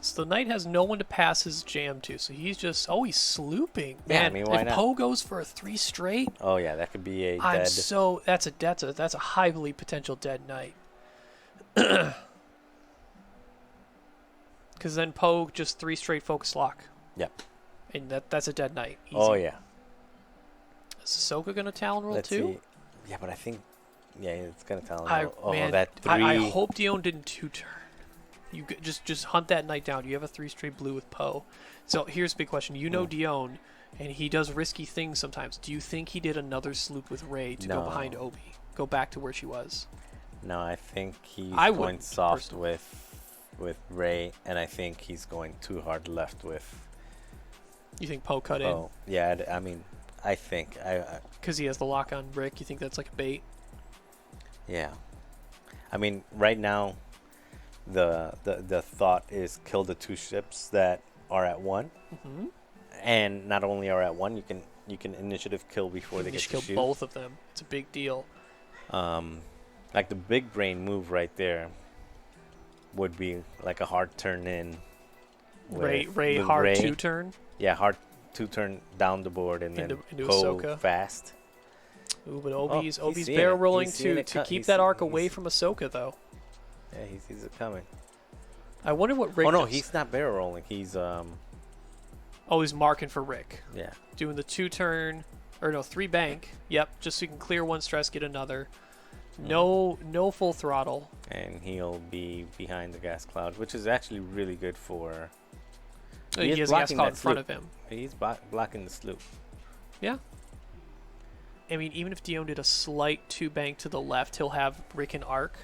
So the knight has no one to pass his jam to, so he's just he's slooping. Yeah, Man, why if not? Poe goes for a 3 straight, Oh yeah, that could be a I'm dead. so that's a highly potential dead knight. Because then Poe just 3 straight focus lock. Yep. And that's a dead knight. Easy. Oh yeah. Is Ahsoka gonna Talon roll Let's too? see. Yeah, but I think it's gonna tell Man, that 3. I hope Dion didn't 2-turn. You just hunt that knight down. You have a 3 straight blue with Poe. So here's the big question. Dion, And he does risky things sometimes. Do you think he did another sloop with Ray to go behind Obi? Go back to where she was? No, I think he's I going wouldn't, soft personally. with Ray, and I think he's going too hard left with You think Poe cut Poe. Yeah, I mean, I think in? Because he has the lock on Rick. You think that's like a bait? yeah. I mean, right now, the thought is kill the 2 ships that are at 1, Mm-hmm. and not only are at 1, you can initiative kill before they You get should to kill shoot. both of them. It's a big deal. Like the big brain move right there would be like a hard turn in. Ray with hard Ray. 2-turn. Yeah, hard 2-turn down the board and then Into Poe Ahsoka. fast. Ooh, but he's Obi's seeing barrel it. rolling He's seeing to it cut. keep He's that see- arc away he's- from Ahsoka, though. Yeah, he sees it coming. I wonder what Rick Oh no, does. he's not barrel rolling. He's Oh, he's marking for Rick. yeah. Doing the 2-turn, or no, 3 bank. Yep, just so you can clear 1 stress, get another. No full throttle. And he'll be behind the gas cloud, which is actually really good for. He is has a gas blocking cloud that in front sloop. of him. He's blocking the sloop. Yeah. I mean, even if Dion did a slight 2 bank to the left, he'll have Rick and arc.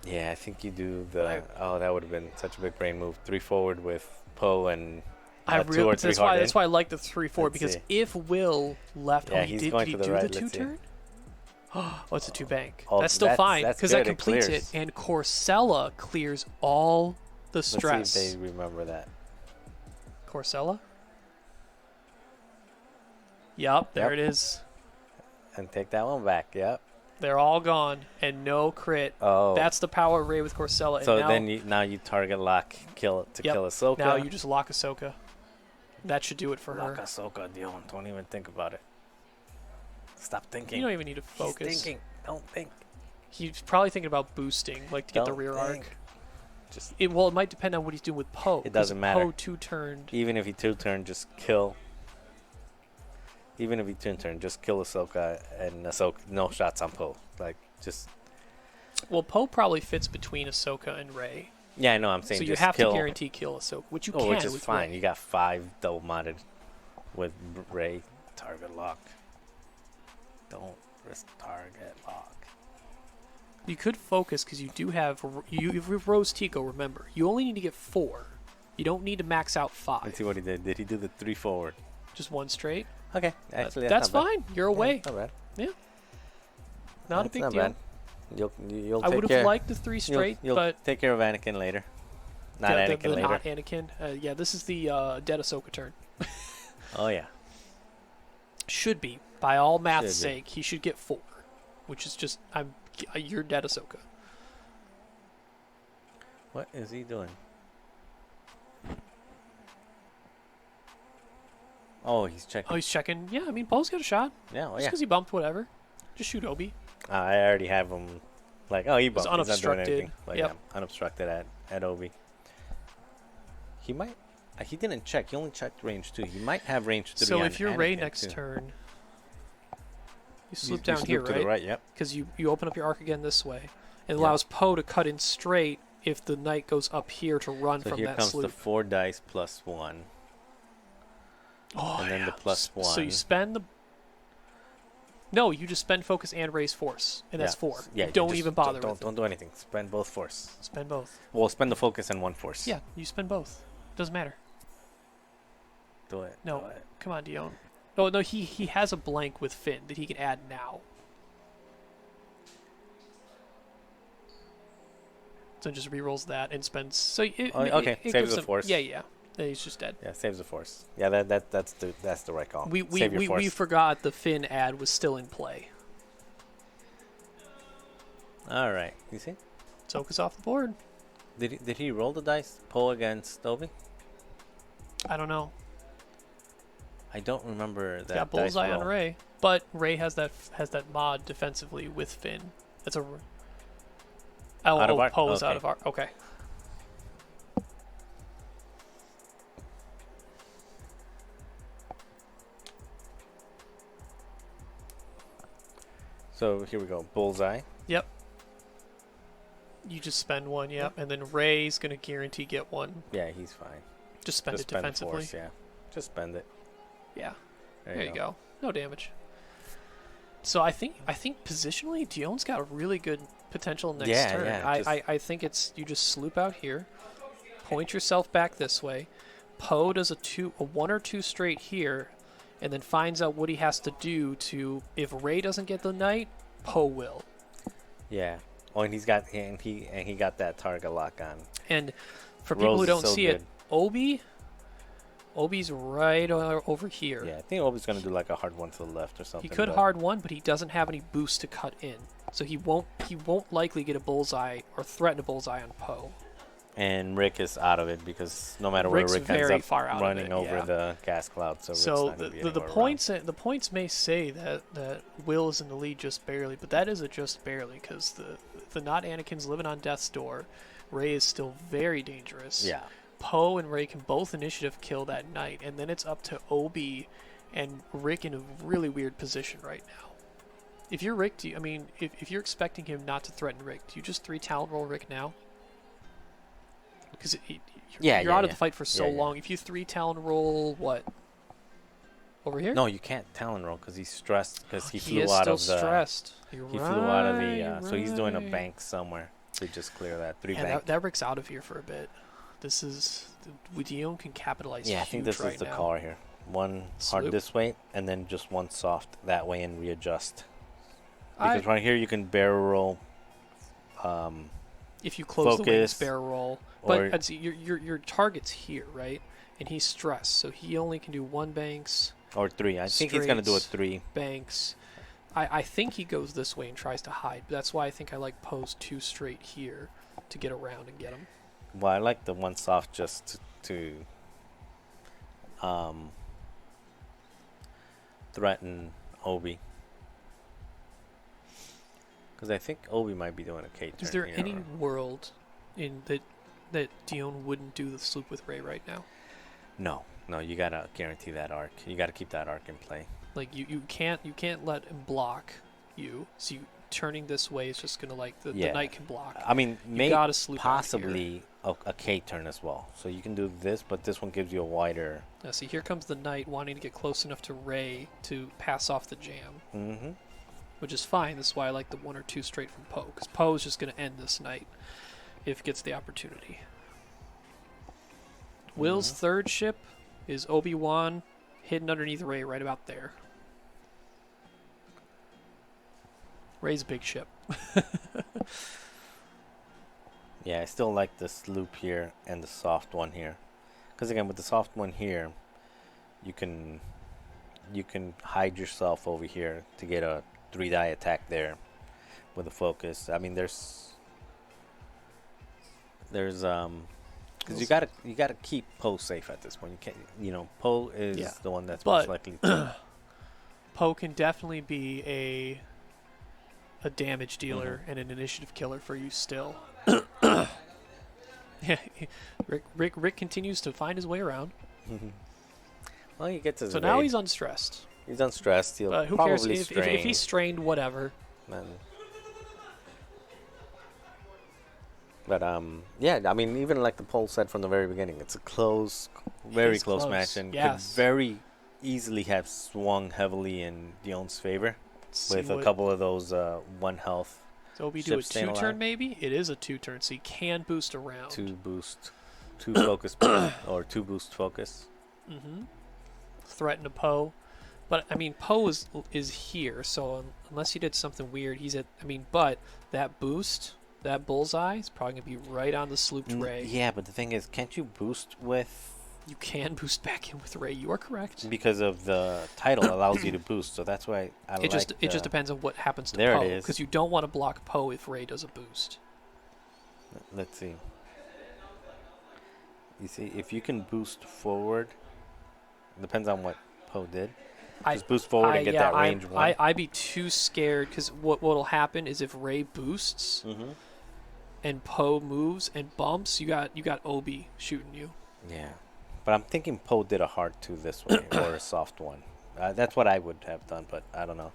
Yeah, I think you do the. Oh, that would have been such a big brain move. 3 forward with Poe and. 2 or 3 That's hard why I like the 3-4 Let's because see. if Will left, Yeah, he he's did. going Did he to the do right. the Let's see. 2-turn? Oh, it's a 2 bank. Oh, That's still that's- fine that's because that good, it completes clears. it, and Corsella clears all the stress. Let's see if they remember that. Corsella. Yep, there Yep. it is. And take that one back. Yep. They're all gone and no crit. Oh. That's the power of Ray with Corsella. And So now, then you target lock kill Yep. kill Ahsoka. now you just lock Ahsoka. That should do it for lock her. Ahsoka, Dion. Don't even think about it. Stop thinking. You don't even need to focus. He's thinking. Don't think. He's probably thinking about boosting, like to get the Don't rear think. arc. Just It might depend on what he's doing with Poe. It doesn't matter. Poe 2-turned. even if he 2-turn, just kill. Even if he 2-turn, just kill Ahsoka and Ahsoka. No shots on Poe. Like just. Well, Poe probably fits between Ahsoka and Ray. Yeah, I know. I'm saying So you just have kill. to guarantee kill Ahsoka, which you Oh, can which is with fine. Ray. You got 5 double modded with Ray. Target lock. Don't risk target lock. You could focus because you do have you Rose Tico. Remember, you only need to get 4. You don't need to max out 5. Let's see what he did. Did he do the 3 forward? Just 1 straight. Okay, actually That's not bad. fine. You're away. Yeah, not bad. Yeah. Not a That's big not deal. bad. You'll I take would care. have liked the 3 straight, you'll but take care of Anakin later. Not the Anakin later. not Anakin. Yeah, this is the dead Ahsoka turn. Oh yeah. Should be by all math's Should be. sake. He should get 4, which is just you're dead Ahsoka. What is he doing? Oh, he's checking. Oh, he's checking. Yeah, I mean, Poe's got a shot. Yeah, oh, Just yeah. because he bumped whatever. Just shoot Obi. I already have him. Like, oh, he bumped. He's not doing unobstructed. anything. But Yep. yeah, unobstructed at Obi. He might. He didn't check. He only checked range 2. He might have range 3. So on if you're Ray Anakin, next too. turn, you You slip down slip here, to right? the right. Yep. Because you open up your arc again this way. It Yep. allows Poe to cut in straight if the knight goes up here to run So from here that comes sloop. the 4 dice plus 1. Oh, and then yeah. the plus So you 1. spend the. No, you just spend focus and raise force, and that's 4. Yeah. You don't just even bother Don't with don't do anything. Spend both force. it. Spend both. Well, spend the focus and 1 force. Yeah, you spend both. Doesn't matter. Do it. No, Do it. come on, Dion. Oh no, he has a blank with Finn that he can add now. So just rerolls that and spends. So Okay, it saves gives the him- force. Yeah, yeah. Then he's just dead. Yeah, saves the force. Yeah, that's the right call. Save your We force. forgot the Finn ad was still in play. All right. You see? Ahsoka's off the board. Did he roll the dice? Poe against Obi? I don't know. I don't remember that. Got dice bullseye on roll. Ray, but Ray has that mod defensively with Finn. That's a. Out of arc? Poe's out Okay. of arc. Okay. So here we go. Bullseye. Yep. You just spend 1, yep, and then Ray's gonna guarantee get 1. Yeah, he's fine. Just spend Just it defensively. Force, yeah. Just spend it. Yeah. There you go. No damage. So I think positionally, Dion's got a really good potential next turn. I think it's you just sloop out here, point yourself back this way. Poe does a 1 or 2 straight here, and then finds out what he has to do to. If Ray doesn't get the knight, Poe will. Yeah. Oh, and he got that target lock on. And for people who don't see it, Obi's right over here. Yeah, I think Obi's gonna do like a hard one to the left or something. He could hard one, but he doesn't have any boost to cut in, so he won't likely get a bullseye or threaten a bullseye on Poe. And Rick is out of it because no matter where Rick ends up running over the gas cloud, so the points may say that Will is in the lead just barely, but that is a just barely because the not Anakin's living on death's door. Ray is still very dangerous. Yeah. Poe and Ray can both initiative kill that knight, and then it's up to Obi and Rick in a really weird position right now. If you're Rick, if you're expecting him not to threaten Rick, do you just 3 talent roll Rick now? Because you're out of the fight for so long. If you 3 talent roll, what? Over here? No, you can't talent roll because he's stressed because he flew out of the. Stressed. He flew out of the. So he's doing a bank somewhere to just clear that 3 bank. That Rick's out of here for a bit. This is Dion can capitalize. Yeah, I think this is the call right here. 1 hard this way, and then just 1 soft that way, and readjust. Because right here you can barrel roll. If you close the wings, barrel roll. But I'd see your target's here, right? And he's stressed, so he only can do 1 banks. Or 3. I think he's gonna do a 3 banks. I think he goes this way and tries to hide. But that's why I think I like Poe's 2 straight here to get around and get him. Well, I like the 1 soft just to threaten Obi. Because I think Obi might be doing a K turn. Is there any world in that Dion wouldn't do the sloop with Ray right now? No, you gotta guarantee that arc. You gotta keep that arc in play. Like you can't let him block you. So turning this way is just gonna the knight can block. I mean, possibly a K turn as well. So you can do this, but this one gives you a wider. Now, see, here comes the knight wanting to get close enough to Ray to pass off the jam. Mm-hmm. Which is fine. That's why I like the 1 or 2 straight from Poe, because Poe is just going to end this knight if it gets the opportunity. Will's 3rd ship is Obi-Wan hidden underneath Ray right about there. Ray's a big ship. Yeah, I still like this loop here and the soft one here. Because again, with the soft one here, you can hide yourself over here to get a 3-die attack there with a focus. I mean, there's because you gotta keep Poe safe at this point. You can't, Poe is the one that's most likely to. Poe can definitely be a damage dealer and an initiative killer for you still. Yeah, Rick continues to find his way around. Well, he gets his. So now he's unstressed. He's unstressed. He'll who probably cares if he's strained? Whatever. But yeah, I mean, even like the poll said from the very beginning, it's a very close match, and could very easily have swung heavily in Dion's favor with a couple of those 1 health. So we do a 2-turn maybe? It is a 2-turn, so you can boost around. 2 focus or 2 boost focus. Mm-hmm. Threaten a Poe. But, I mean, Poe is here, so unless he did something weird, he's at... I mean, but that boost, that bullseye, is probably going to be right on the slooped Ray. Yeah, but the thing is, can't you boost with... You can boost back in with Ray. You are correct. Because of the title allows you to boost, so that's why it just depends on what happens to Poe. Because you don't want to block Poe if Ray does a boost. Let's see. You see, if you can boost forward, depends on what Poe did. Just boost forward and get that range 1. I'd be too scared because what'll happen is if Ray boosts and Poe moves and bumps, you got Obi shooting you. Yeah. But I'm thinking Poe did a hard 2 this way or a soft 1. That's what I would have done, but I don't know.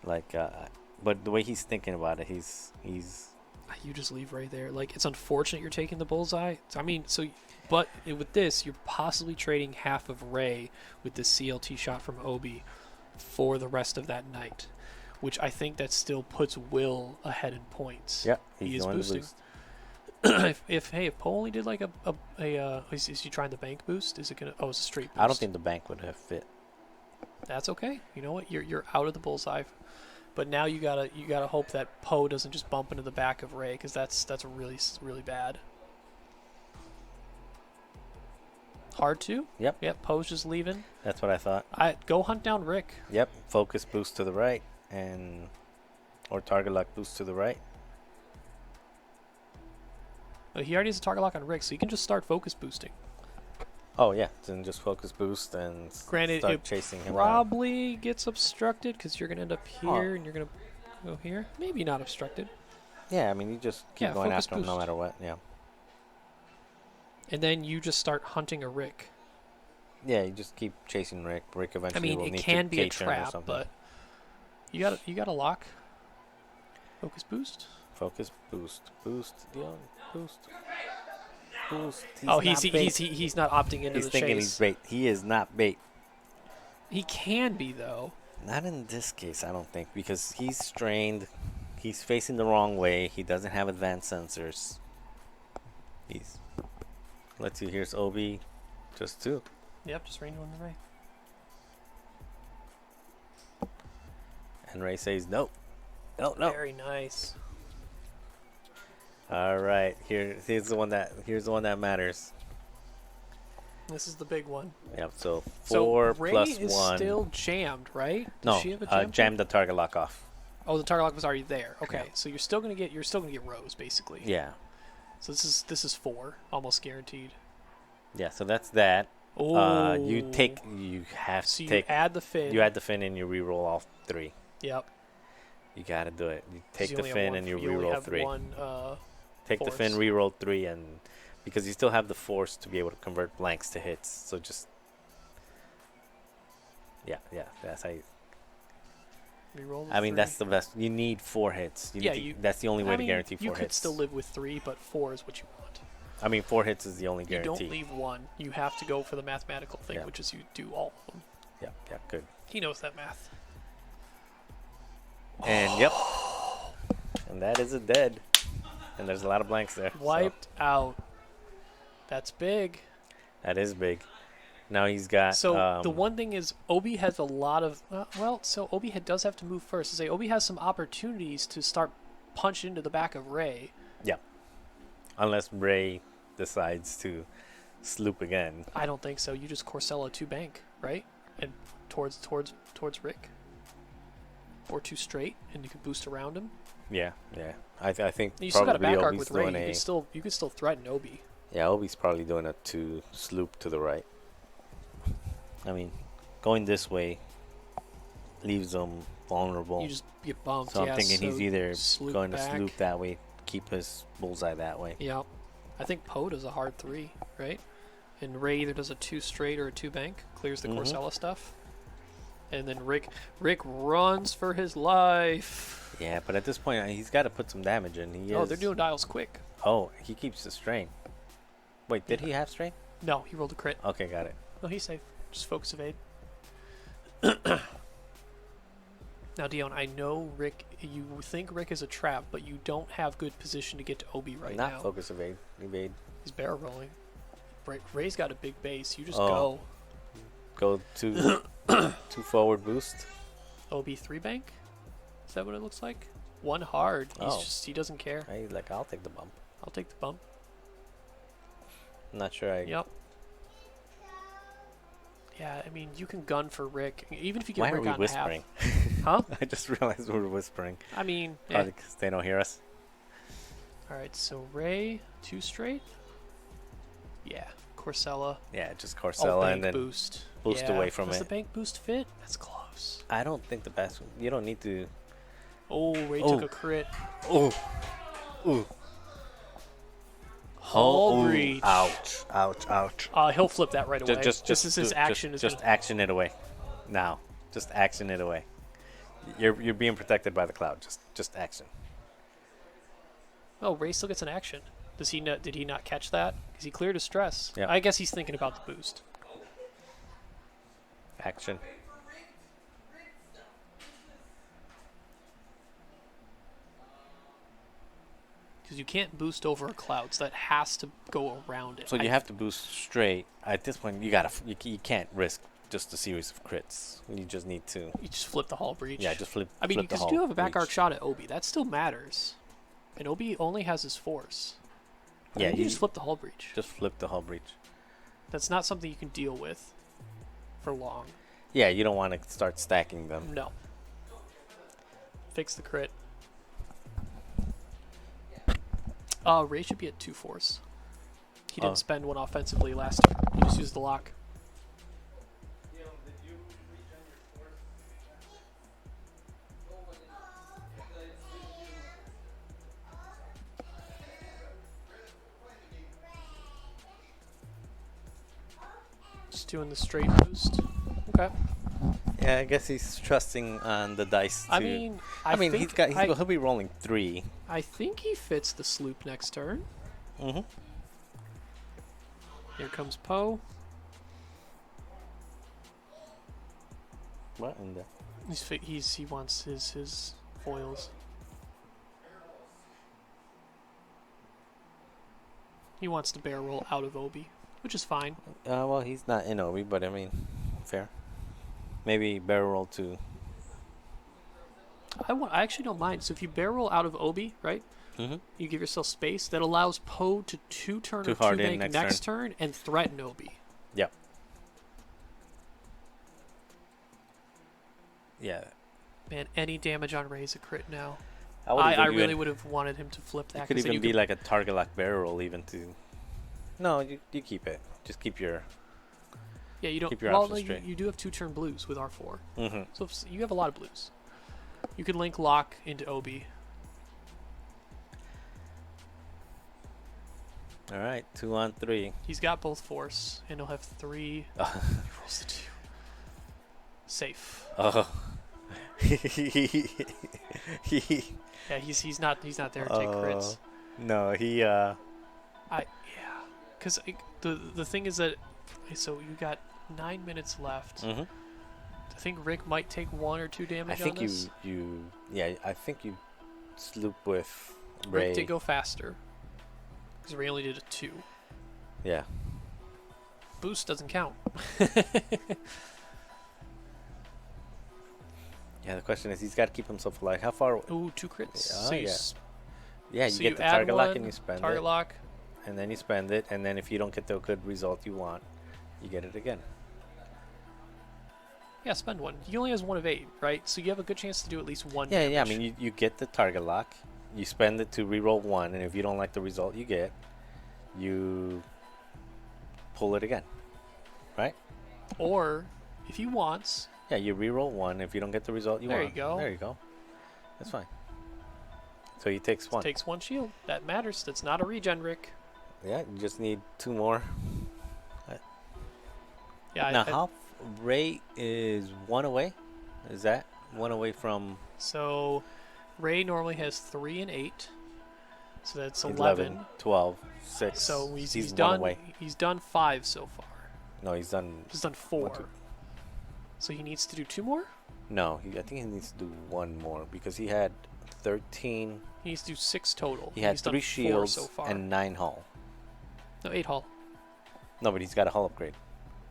But the way he's thinking about it, he's. You just leave Ray there. Like, it's unfortunate you're taking the bullseye. I mean, so But with this, you're possibly trading half of Ray with this CLT shot from Obi for the rest of that night, which I think that still puts Will ahead in points. Yep, He he's is going boosting. to boost. if Poe only did like is he trying the bank boost? Is it gonna? Oh, it's a straight boost. I don't think the bank would have fit. That's okay. You know what? You're out of the bullseye. But now you gotta hope that Poe doesn't just bump into the back of Ray, because that's really bad. Hard to? Yep. Yep, Poe's just leaving. That's what I thought. Go hunt down Rick. Yep, focus boost to the right, or target lock boost to the right. But he already has a target lock on Rick, so you can just start focus boosting. Oh yeah, then just focus boost and Granted, start it chasing him. probably gets obstructed because you're gonna end up here and you're gonna go here. Maybe not obstructed. Yeah, I mean you just keep going focus after him no boost. matter what. Yeah. And then you just start hunting a Rick. Yeah, you just keep chasing Rick. Rick I eventually mean, will it need can to be a cage him or trap, something. but you gotta lock. Focus boost. Focus boost, boost, Dion, boost, boost. He's not opting into He's the thinking chase. he's bait. He is not bait. He can be though. Not in this case, I don't think, because he's strained. He's facing the wrong way. He doesn't have advanced sensors. Let's see. Here's Obi, just two. Yep, just range one to Ray. And Ray says no. No. Very nice. All right. Here's the one that matters. This is the big one. Yep. So So 4 Ray plus is 1. still jammed, right? Does No. she have a jam? Jam the target lock off. Oh, the target lock was already there. Okay, Yeah. so you're still gonna get Rose basically. Yeah. So this is 4, almost guaranteed. Yeah. So that's that. Oh. You have So to you take. add the fin. You add the fin and you reroll all 3. Yep. You gotta do it. You 'Cause take you the only have fin one- and you only reroll have 3. One, Take the fin, force. reroll 3, and because you still have the force to be able to convert blanks to hits. So just yeah, that's how you. Reroll. I mean, 3. that's the best. You need 4 hits. That's the only way I to mean, guarantee 4 you hits. could still live with 3, but 4 is what you want. I mean, 4 hits is the only You guarantee. don't leave 1. You have to go for the mathematical thing, Yeah. which is you do all of them. Yeah, good. He knows that math. And yep, and that is a dead. And there's a lot of blanks there. so Wiped out. That's big. that is big. Now he's got. So the one thing is, Obi has a lot of. So Obi does have to move first. To say Obi has some opportunities to start punching into the back of Ray. Yeah. Unless Ray decides to sloop again. I don't think so. You just Corcella 2 bank, right? And towards Rick. Or 2 straight, and you can boost around him. Yeah. I think You still got a probably back arc Obi's with Ray. doing You could still threaten Obi. Yeah, Obi's probably doing a 2 sloop to the right. I mean, going this way leaves him vulnerable. You just get bumped. So I'm thinking he's either sloop going to back. sloop that way, keep his bullseye that way. Yeah. I think Poe does a hard 3, right? And Ray either does a 2 straight or a 2 bank, clears the Corcella stuff. And then Rick runs for his life. Yeah, but at this point, he's got to put some damage in. They're doing dials quick. Oh, he keeps the strain. Wait, did he have strain? No, he rolled a crit. Okay, got it. No, he's safe. Just focus evade. Now, Dion, I know Rick. You think Rick is a trap, but you don't have good position to get to Obi right now. Not focus evade. Evade. He's barrel rolling. Ray's got a big base. You just Oh. Go to 2 forward boost. Obi 3 bank. Is that what it looks like? 1 hard. He doesn't care. Hey, I'll take the bump. I'll take the bump. I'm not sure. Yep. Yeah, I mean, you can gun for Rick. Even if you get Why are Rick we on whispering? half. Huh? I just realized we were whispering. I mean, Probably because they don't hear us. Alright, so Ray, 2 straight. Yeah. Corcella. Yeah, just All Corcella bank and then boost. boost away from Does it. the bank boost fit? That's close. I don't think the best. You don't need to. Oh, Ray took a crit. Oh. Ooh. Hull breach. Ouch. He'll flip that right away. Just this is his action. Just action it away. Now. Just action it away. You're being protected by the cloud. Just action. Oh, Ray still gets an action. Does he not? Did he not catch that? Because he cleared his stress. Yeah. I guess he's thinking about the boost. Action. Because you can't boost over a cloud, so that has to go around it. So you have to boost straight. At this point, you can't risk just a series of crits. You just need to. You just flip the Hull Breach. Yeah, just flip. I mean, flip the because hull you do have a back breach. arc shot at Obi. That still matters. And Obi only has his force. Yeah, you just flip the Hull Breach. Just flip the hull breach. That's not something you can deal with for long. Yeah, you don't want to start stacking them. No. Fix the crit. Ray should be at 2 force. He didn't spend one offensively last turn. He just used the lock. Just doing the straight boost. Okay. Yeah, I guess he's trusting on the dice. I mean, he'll be rolling 3. I think he fits the sloop next turn. Mm-hmm. Here comes Poe. What in the? He wants his foils. He wants to barrel roll out of Obi, which is fine. Well, he's not in Obi, but I mean, fair. Maybe barrel roll to. I actually don't mind. So if you barrel roll out of Obi, right? Mm-hmm. You give yourself space that allows Poe to 2-turn To or hard 2 bank in next turn and threaten Obi. Yep. Yeah. Man, any damage on Ray is a crit now. I really would have wanted him to flip that. It could even be like a target lock barrel roll even to. No, you keep it. Just keep your. Yeah, you don't. Keep your well, options no, straight. you do have 2-turn blues with R4. Mm-hmm. So you have a lot of blues. You could link lock into Obi. All right, 2 on 3. He's got both force, and he'll have 3. He rolls the 2. Safe. Oh. Yeah, he's not there to take crits. No, he. Because the thing is that, so you got 9 minutes left. Mm-hmm. I think Rick might take 1 or 2 damage. I think on this. I think you sloop with Ray. Rick did go faster. Because Ray only did a 2. Yeah. Boost doesn't count. Yeah, the question is, he's got to keep himself alive. How far? Ooh, 2 crits. Yeah, So you Yeah, you so get you the add target lock one, and you spend target it. lock. And then you spend it, and then if you don't get the good result you want, you get it again. Yeah, spend 1. He only has 1 of 8, right? So you have a good chance to do at least 1 Yeah, damage. yeah. I mean, you get the target lock, you spend it to reroll 1, and if you don't like the result you get, you pull it again, right? Or, if he wants... Yeah, you reroll 1. If you don't get the result you There want, you go. There you go. That's fine. So he takes 1. Takes 1 shield. That matters. That's not a regen, Rick. Yeah, you just need 2 more. Yeah. Now, Ray is 1 away? Is that 1 away from... So, Ray normally has 3 and 8. So that's 11, 12, 6. So he's 1 done. away. He's done 5 so far. No, he's done... He's done 4. 1, 2. So he needs to do 2 more? No, I think he needs to do 1 more because he had 13. He needs to do 6 total. He had He's done 3 4 shields so far. and 9 hull. No, 8 hull. No, but he's got a hull upgrade.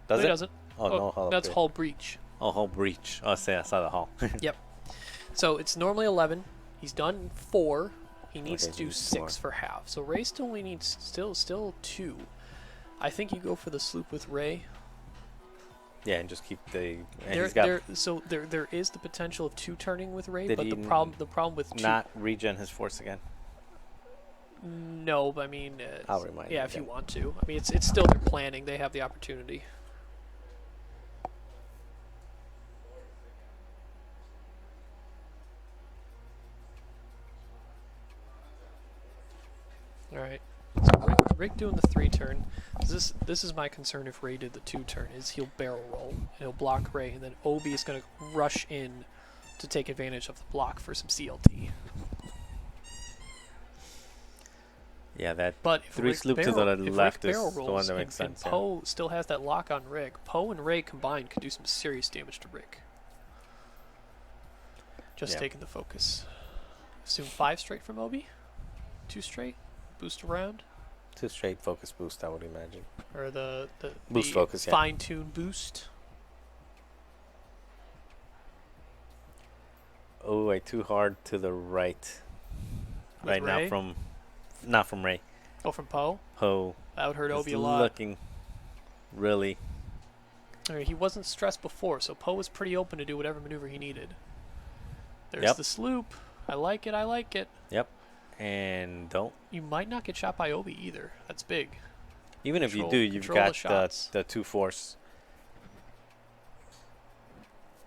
No, Does he it? doesn't. Oh, no hull That's upgrade. hull breach. Oh, hull breach. Oh, I saw the hull. Yep. So it's normally 11. He's done 4. He needs Okay, to do he's 6 for half. So Ray still only needs still 2. I think you go for the sloop with Ray. Yeah, and just keep the... And There, he's got there is the potential of 2 turning with Ray, Did but he the problem with 2. not regen his force again. No, but I mean, I'll remind yeah, you if you again. want to. I mean, it's still their planning. They have the opportunity. All right. So Rick doing the 3 turn. This is my concern if Ray did the 2 turn is he'll barrel roll and he'll block Ray, and then Obi is going to rush in to take advantage of the block for some CLT. Yeah, that But if 3 Rick sloop to barrel, the if left Rick is barrel the one rolls that and, makes sense. Yeah. Poe still has that lock on Rick, Poe and Ray combined could do some serious damage to Rick. Just taking the focus. Assume 5 straight from Obi? 2 straight? Boost around? 2 straight focus boost, I would imagine. Or the Boost focus, yeah. fine-tune boost? Oh, wait, too hard to the right. With Right Ray? now from... Not from Ray. Oh, from Poe? Poe. That would hurt is Obi a lot. looking really... He wasn't stressed before, so Poe was pretty open to do whatever maneuver he needed. There's the sloop. I like it, I like it. Yep. And don't. You might not get shot by Obi either. That's big. Even if you do, you've control got the shots. the 2 force.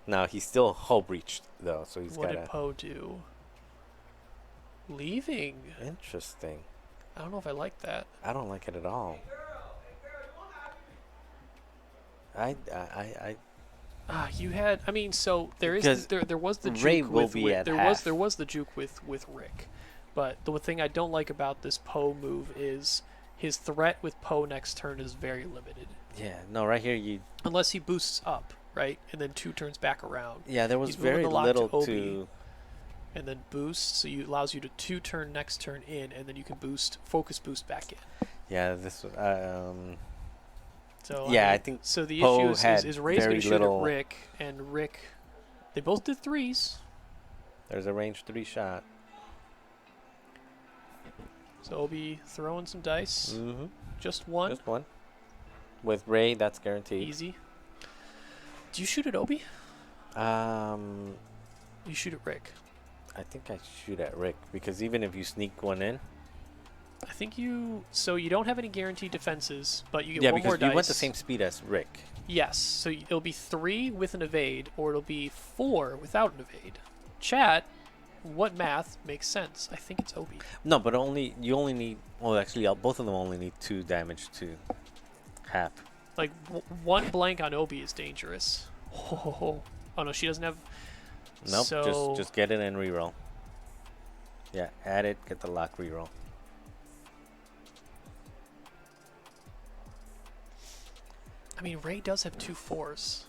Now, he's still hull breached, though, so he's got What to... did Poe do? Leaving. Interesting. I don't know if I like that. I don't like it at all. You had. I mean, so there is Because there was the juke Ray will with, be with at there half. was there was the juke with Rick, but the thing I don't like about this Poe move is his threat with Poe next turn is very limited. Yeah, no, right here you... Unless he boosts up, right, and then 2 turns back around. Yeah, there was He's moving very the lock little Obi, to... and then boost, so it allows you to 2 turn next turn in, and then you can focus boost back in. Yeah, this was... So yeah, I think so. The Poe issue had is Ray's very going to shoot little- at Rick, and Rick. They both did 3s. There's a range 3 shot. So Obi throwing some dice. Mm-hmm. Just one. Just one. With Ray, that's guaranteed. Easy. Do you shoot at Obi? You shoot at Rick. I think I shoot at Rick, because even if you sneak one in... I think you... So you don't have any guaranteed defenses, but you get Yeah, one more because dice. you went the same speed as Rick. Yes. So it'll be 3 with an evade, or it'll be 4 without an evade. Chat, what math makes sense? I think it's Obi. No, but you only need... Well, actually, both of them only need 2 damage to half. Like, 1 blank on Obi is dangerous. Oh no, she doesn't have... Nope, So- just get it and reroll. Yeah, add it, get the lock reroll. I mean, Ray does have 2 4s.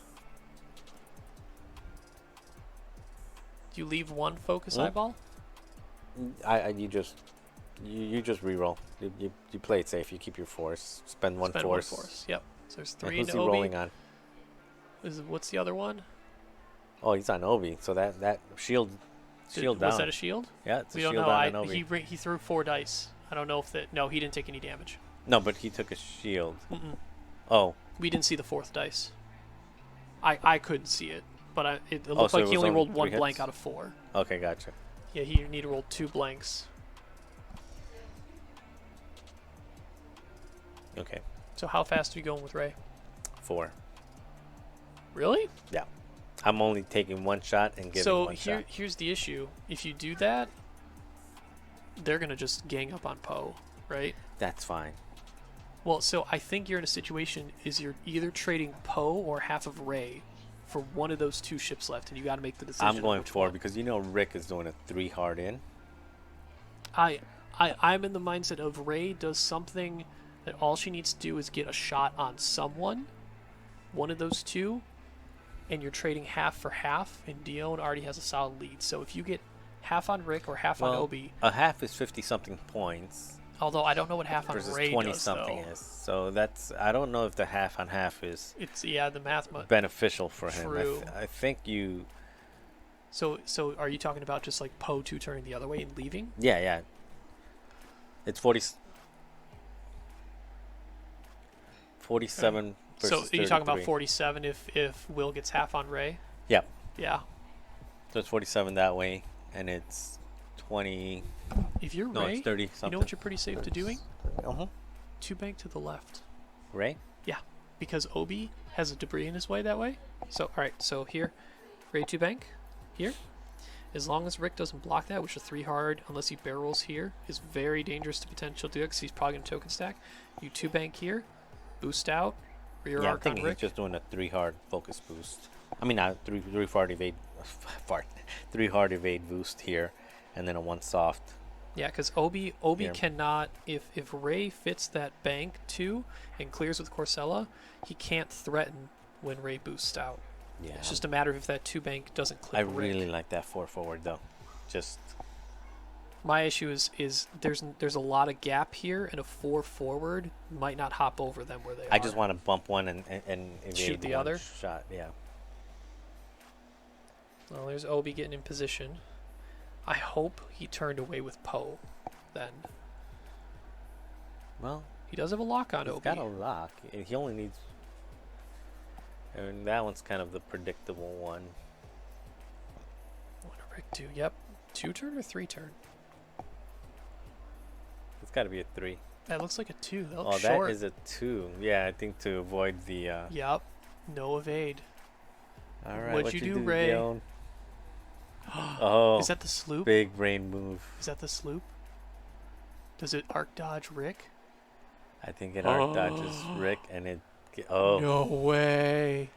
Do you leave 1 focus eyeball? You just reroll. You play it safe. You keep your force. Spend one force. 1 force. Yep. So there's And 3 who's in he Obi. rolling on? What's the other one? Oh, he's on Obi. So that shield down. Was that a shield? Yeah, it's We a don't shield know. down on Obi. He threw 4 dice. I don't know if that. No, he didn't take any damage. No, but he took a shield. Mm-mm. Oh. We didn't see the 4th dice. I couldn't see it, but it Oh, looked so like it he was only only rolled 1 3 blank hits? out of 4. Okay, gotcha. Yeah, he need to roll 2 blanks. Okay. So how fast are you going with Ray? 4. Really? Yeah. I'm only taking 1 shot and giving So 1 shot. here's the issue. If you do that, they're gonna just gang up on Poe, right? That's fine. Well, so I think you're in a situation is you're either trading Poe or half of Ray for one of those 2 ships left, and you got to make the decision. I'm going which 4 one. because you know Rick is doing a 3 hard in. I'm in the mindset of Ray does something that all she needs to do is get a shot on someone, one of those 2, and you're trading half for half, and Dion already has a solid lead. So if you get half on Rick or half on Obi, a half is 50-something points. although I don't know what half on Versus Ray 20-something does, though. is. So that's... I don't know if the half on half is It's the math. beneficial for him. True. I think you... So are you talking about just like Poe 2 turning the other way and leaving? Yeah. It's 47 versus So are you talking about 33. 47 if Will gets half on Ray? Yeah. Yeah. So it's 47 that way, and it's 20... If you're No, Ray, it's 30 you something. know what you're pretty safe to doing? Uh-huh. 2 bank to the left. Ray? Yeah, because Obi has a debris in his way that way. So all right, so here, Ray 2 bank, here. As long as Rick doesn't block that, which is 3 hard, unless he barrels here, is very dangerous to potential do it because he's probably going to token stack. You 2 bank here, boost out, rear Yeah, I'm arc on thinking Rick. he's just doing a 3 hard focus boost. I mean, not 3 hard evade... 3 hard evade boost here, and then a 1 soft Yeah, because Obi Here. cannot, if Ray fits that bank too and clears with Corcella, he can't threaten when Ray boosts out. Yeah. It's just a matter of if that 2 bank doesn't clip I Rick. really like that 4 forward though. Just My issue is there's a lot of gap here, and a 4 forward might not hop over them where they are. I just want to bump one and evade Shoot the one other? shot. Yeah. Well, there's Obi getting in position. I hope he turned away with Poe then. Well, He does have a lock on he's Obi. got a lock. He only needs. I mean, that one's kind of the predictable one. What did Rick do? Yep. 2 turn or 3 turn? It's got to be a 3. That looks like a 2. That Oh, looks that short. is a 2. Yeah, I think to avoid the. Yep. No evade. All right. What'd what you you do, do, Ray? Dion? Oh, Is that the sloop? big brain move. Is that the sloop? Does it arc dodge Rick? I think it arc dodges Rick and it. Oh. No way.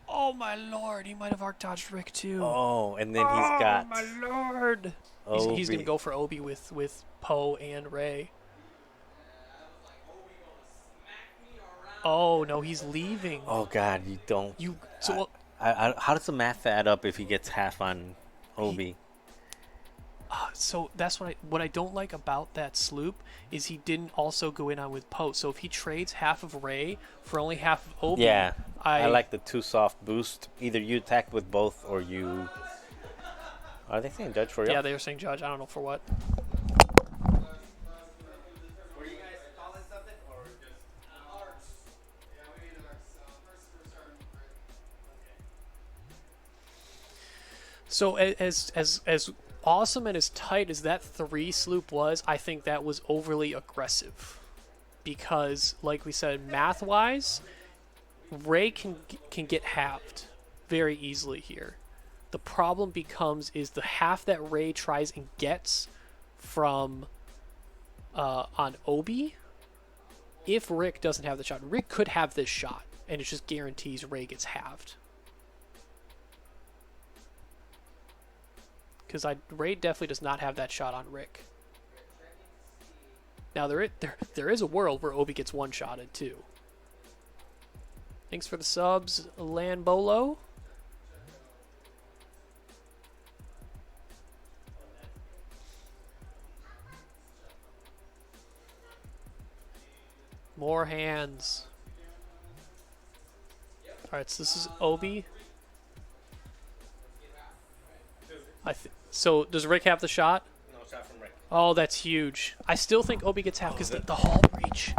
Oh my lord, he might have arc dodged Rick too. Oh, and then he's got. Oh my lord. He's Obi. gonna go for Obi with Poe and Ray. Oh no, he's leaving. Oh God, you don't. You so How does the math add up if he gets half on Obi? so that's what I don't like about that sloop is he didn't also go in on with Poe. So if he trades half of Ray for only half of Obi, Yeah, I I like the 2 soft boost. Either you attack with both or you. Are they saying judge for you? Yeah, they were saying judge. I don't know for what. Were you guys calling something or just? So as awesome and as tight as that 3 sloop was, I think that was overly aggressive. Because, like we said, math-wise, Ray can get halved very easily here. The problem becomes is the half that Ray tries and gets from on Obi. If Rick doesn't have the shot, Rick could have this shot, and it just guarantees Ray gets halved. Because Ray definitely does not have that shot on Rick. Now there is a world where Obi gets one-shotted too. Thanks for the subs, Lanbolo. More hands. Alright, so this is Obi. So does Rick have the shot? No shot from Rick. Oh, that's huge. I still think Obi gets half because the hull breach.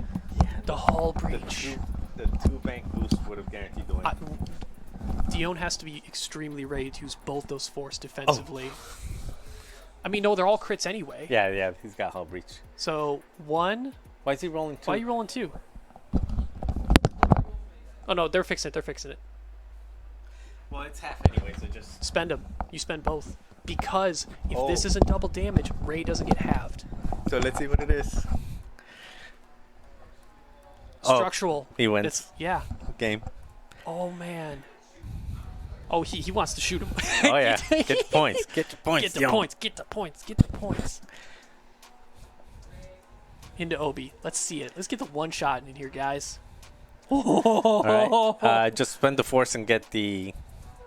The hull breach. The 2 bank boost would have guaranteed the win. Dion has to be extremely ready to use both those force defensively. I mean, no, they're all crits anyway. Yeah, he's got hull breach. So 1. Why is he rolling 2? Why are you rolling 2? Oh no, they're fixing it. Well, it's half anyway, so just. Spend them. You spend both. Because if this isn't double damage, Ray doesn't get halved. So let's see what it is. Structural. He wins. Yeah. Game. Oh man. Oh, he wants to shoot him. Oh yeah. Get the points. Get the points. Get the Dion. points. Get the points. Get the points. Into Obi. Let's see it. Let's get the one shot in here, guys. All right. Just spend the force and get the.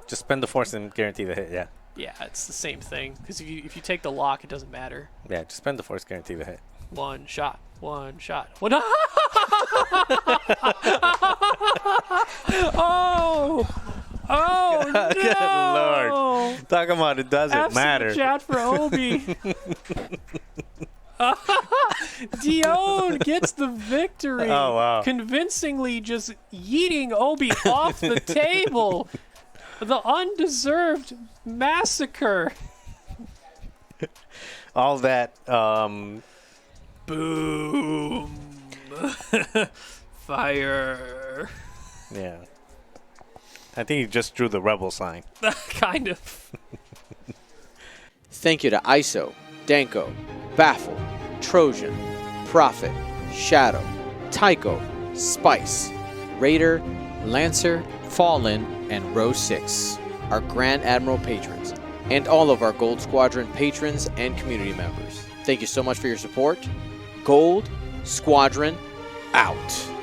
Just spend the force and guarantee the hit. Yeah. Yeah, it's the same thing. Because if you take the lock, it doesn't matter. Yeah. Just spend the force, guarantee the hit. One shot. Oh! Oh no! Good Lord. Talk about it doesn't F matter. chat for Obi. Dion gets the victory. Oh, wow. Convincingly just yeeting Obi off the table. The undeserved massacre. All that. Boom. Fire. Yeah. I think he just drew the rebel sign. Kind of. Thank you to ISO, Danko, Baffle, Trojan, Prophet, Shadow, Tycho, Spice, Raider, Lancer, Fallen, and Row 6, our Grand Admiral patrons. and all of our Gold Squadron patrons and community members. Thank you so much for your support. Gold Squadron out.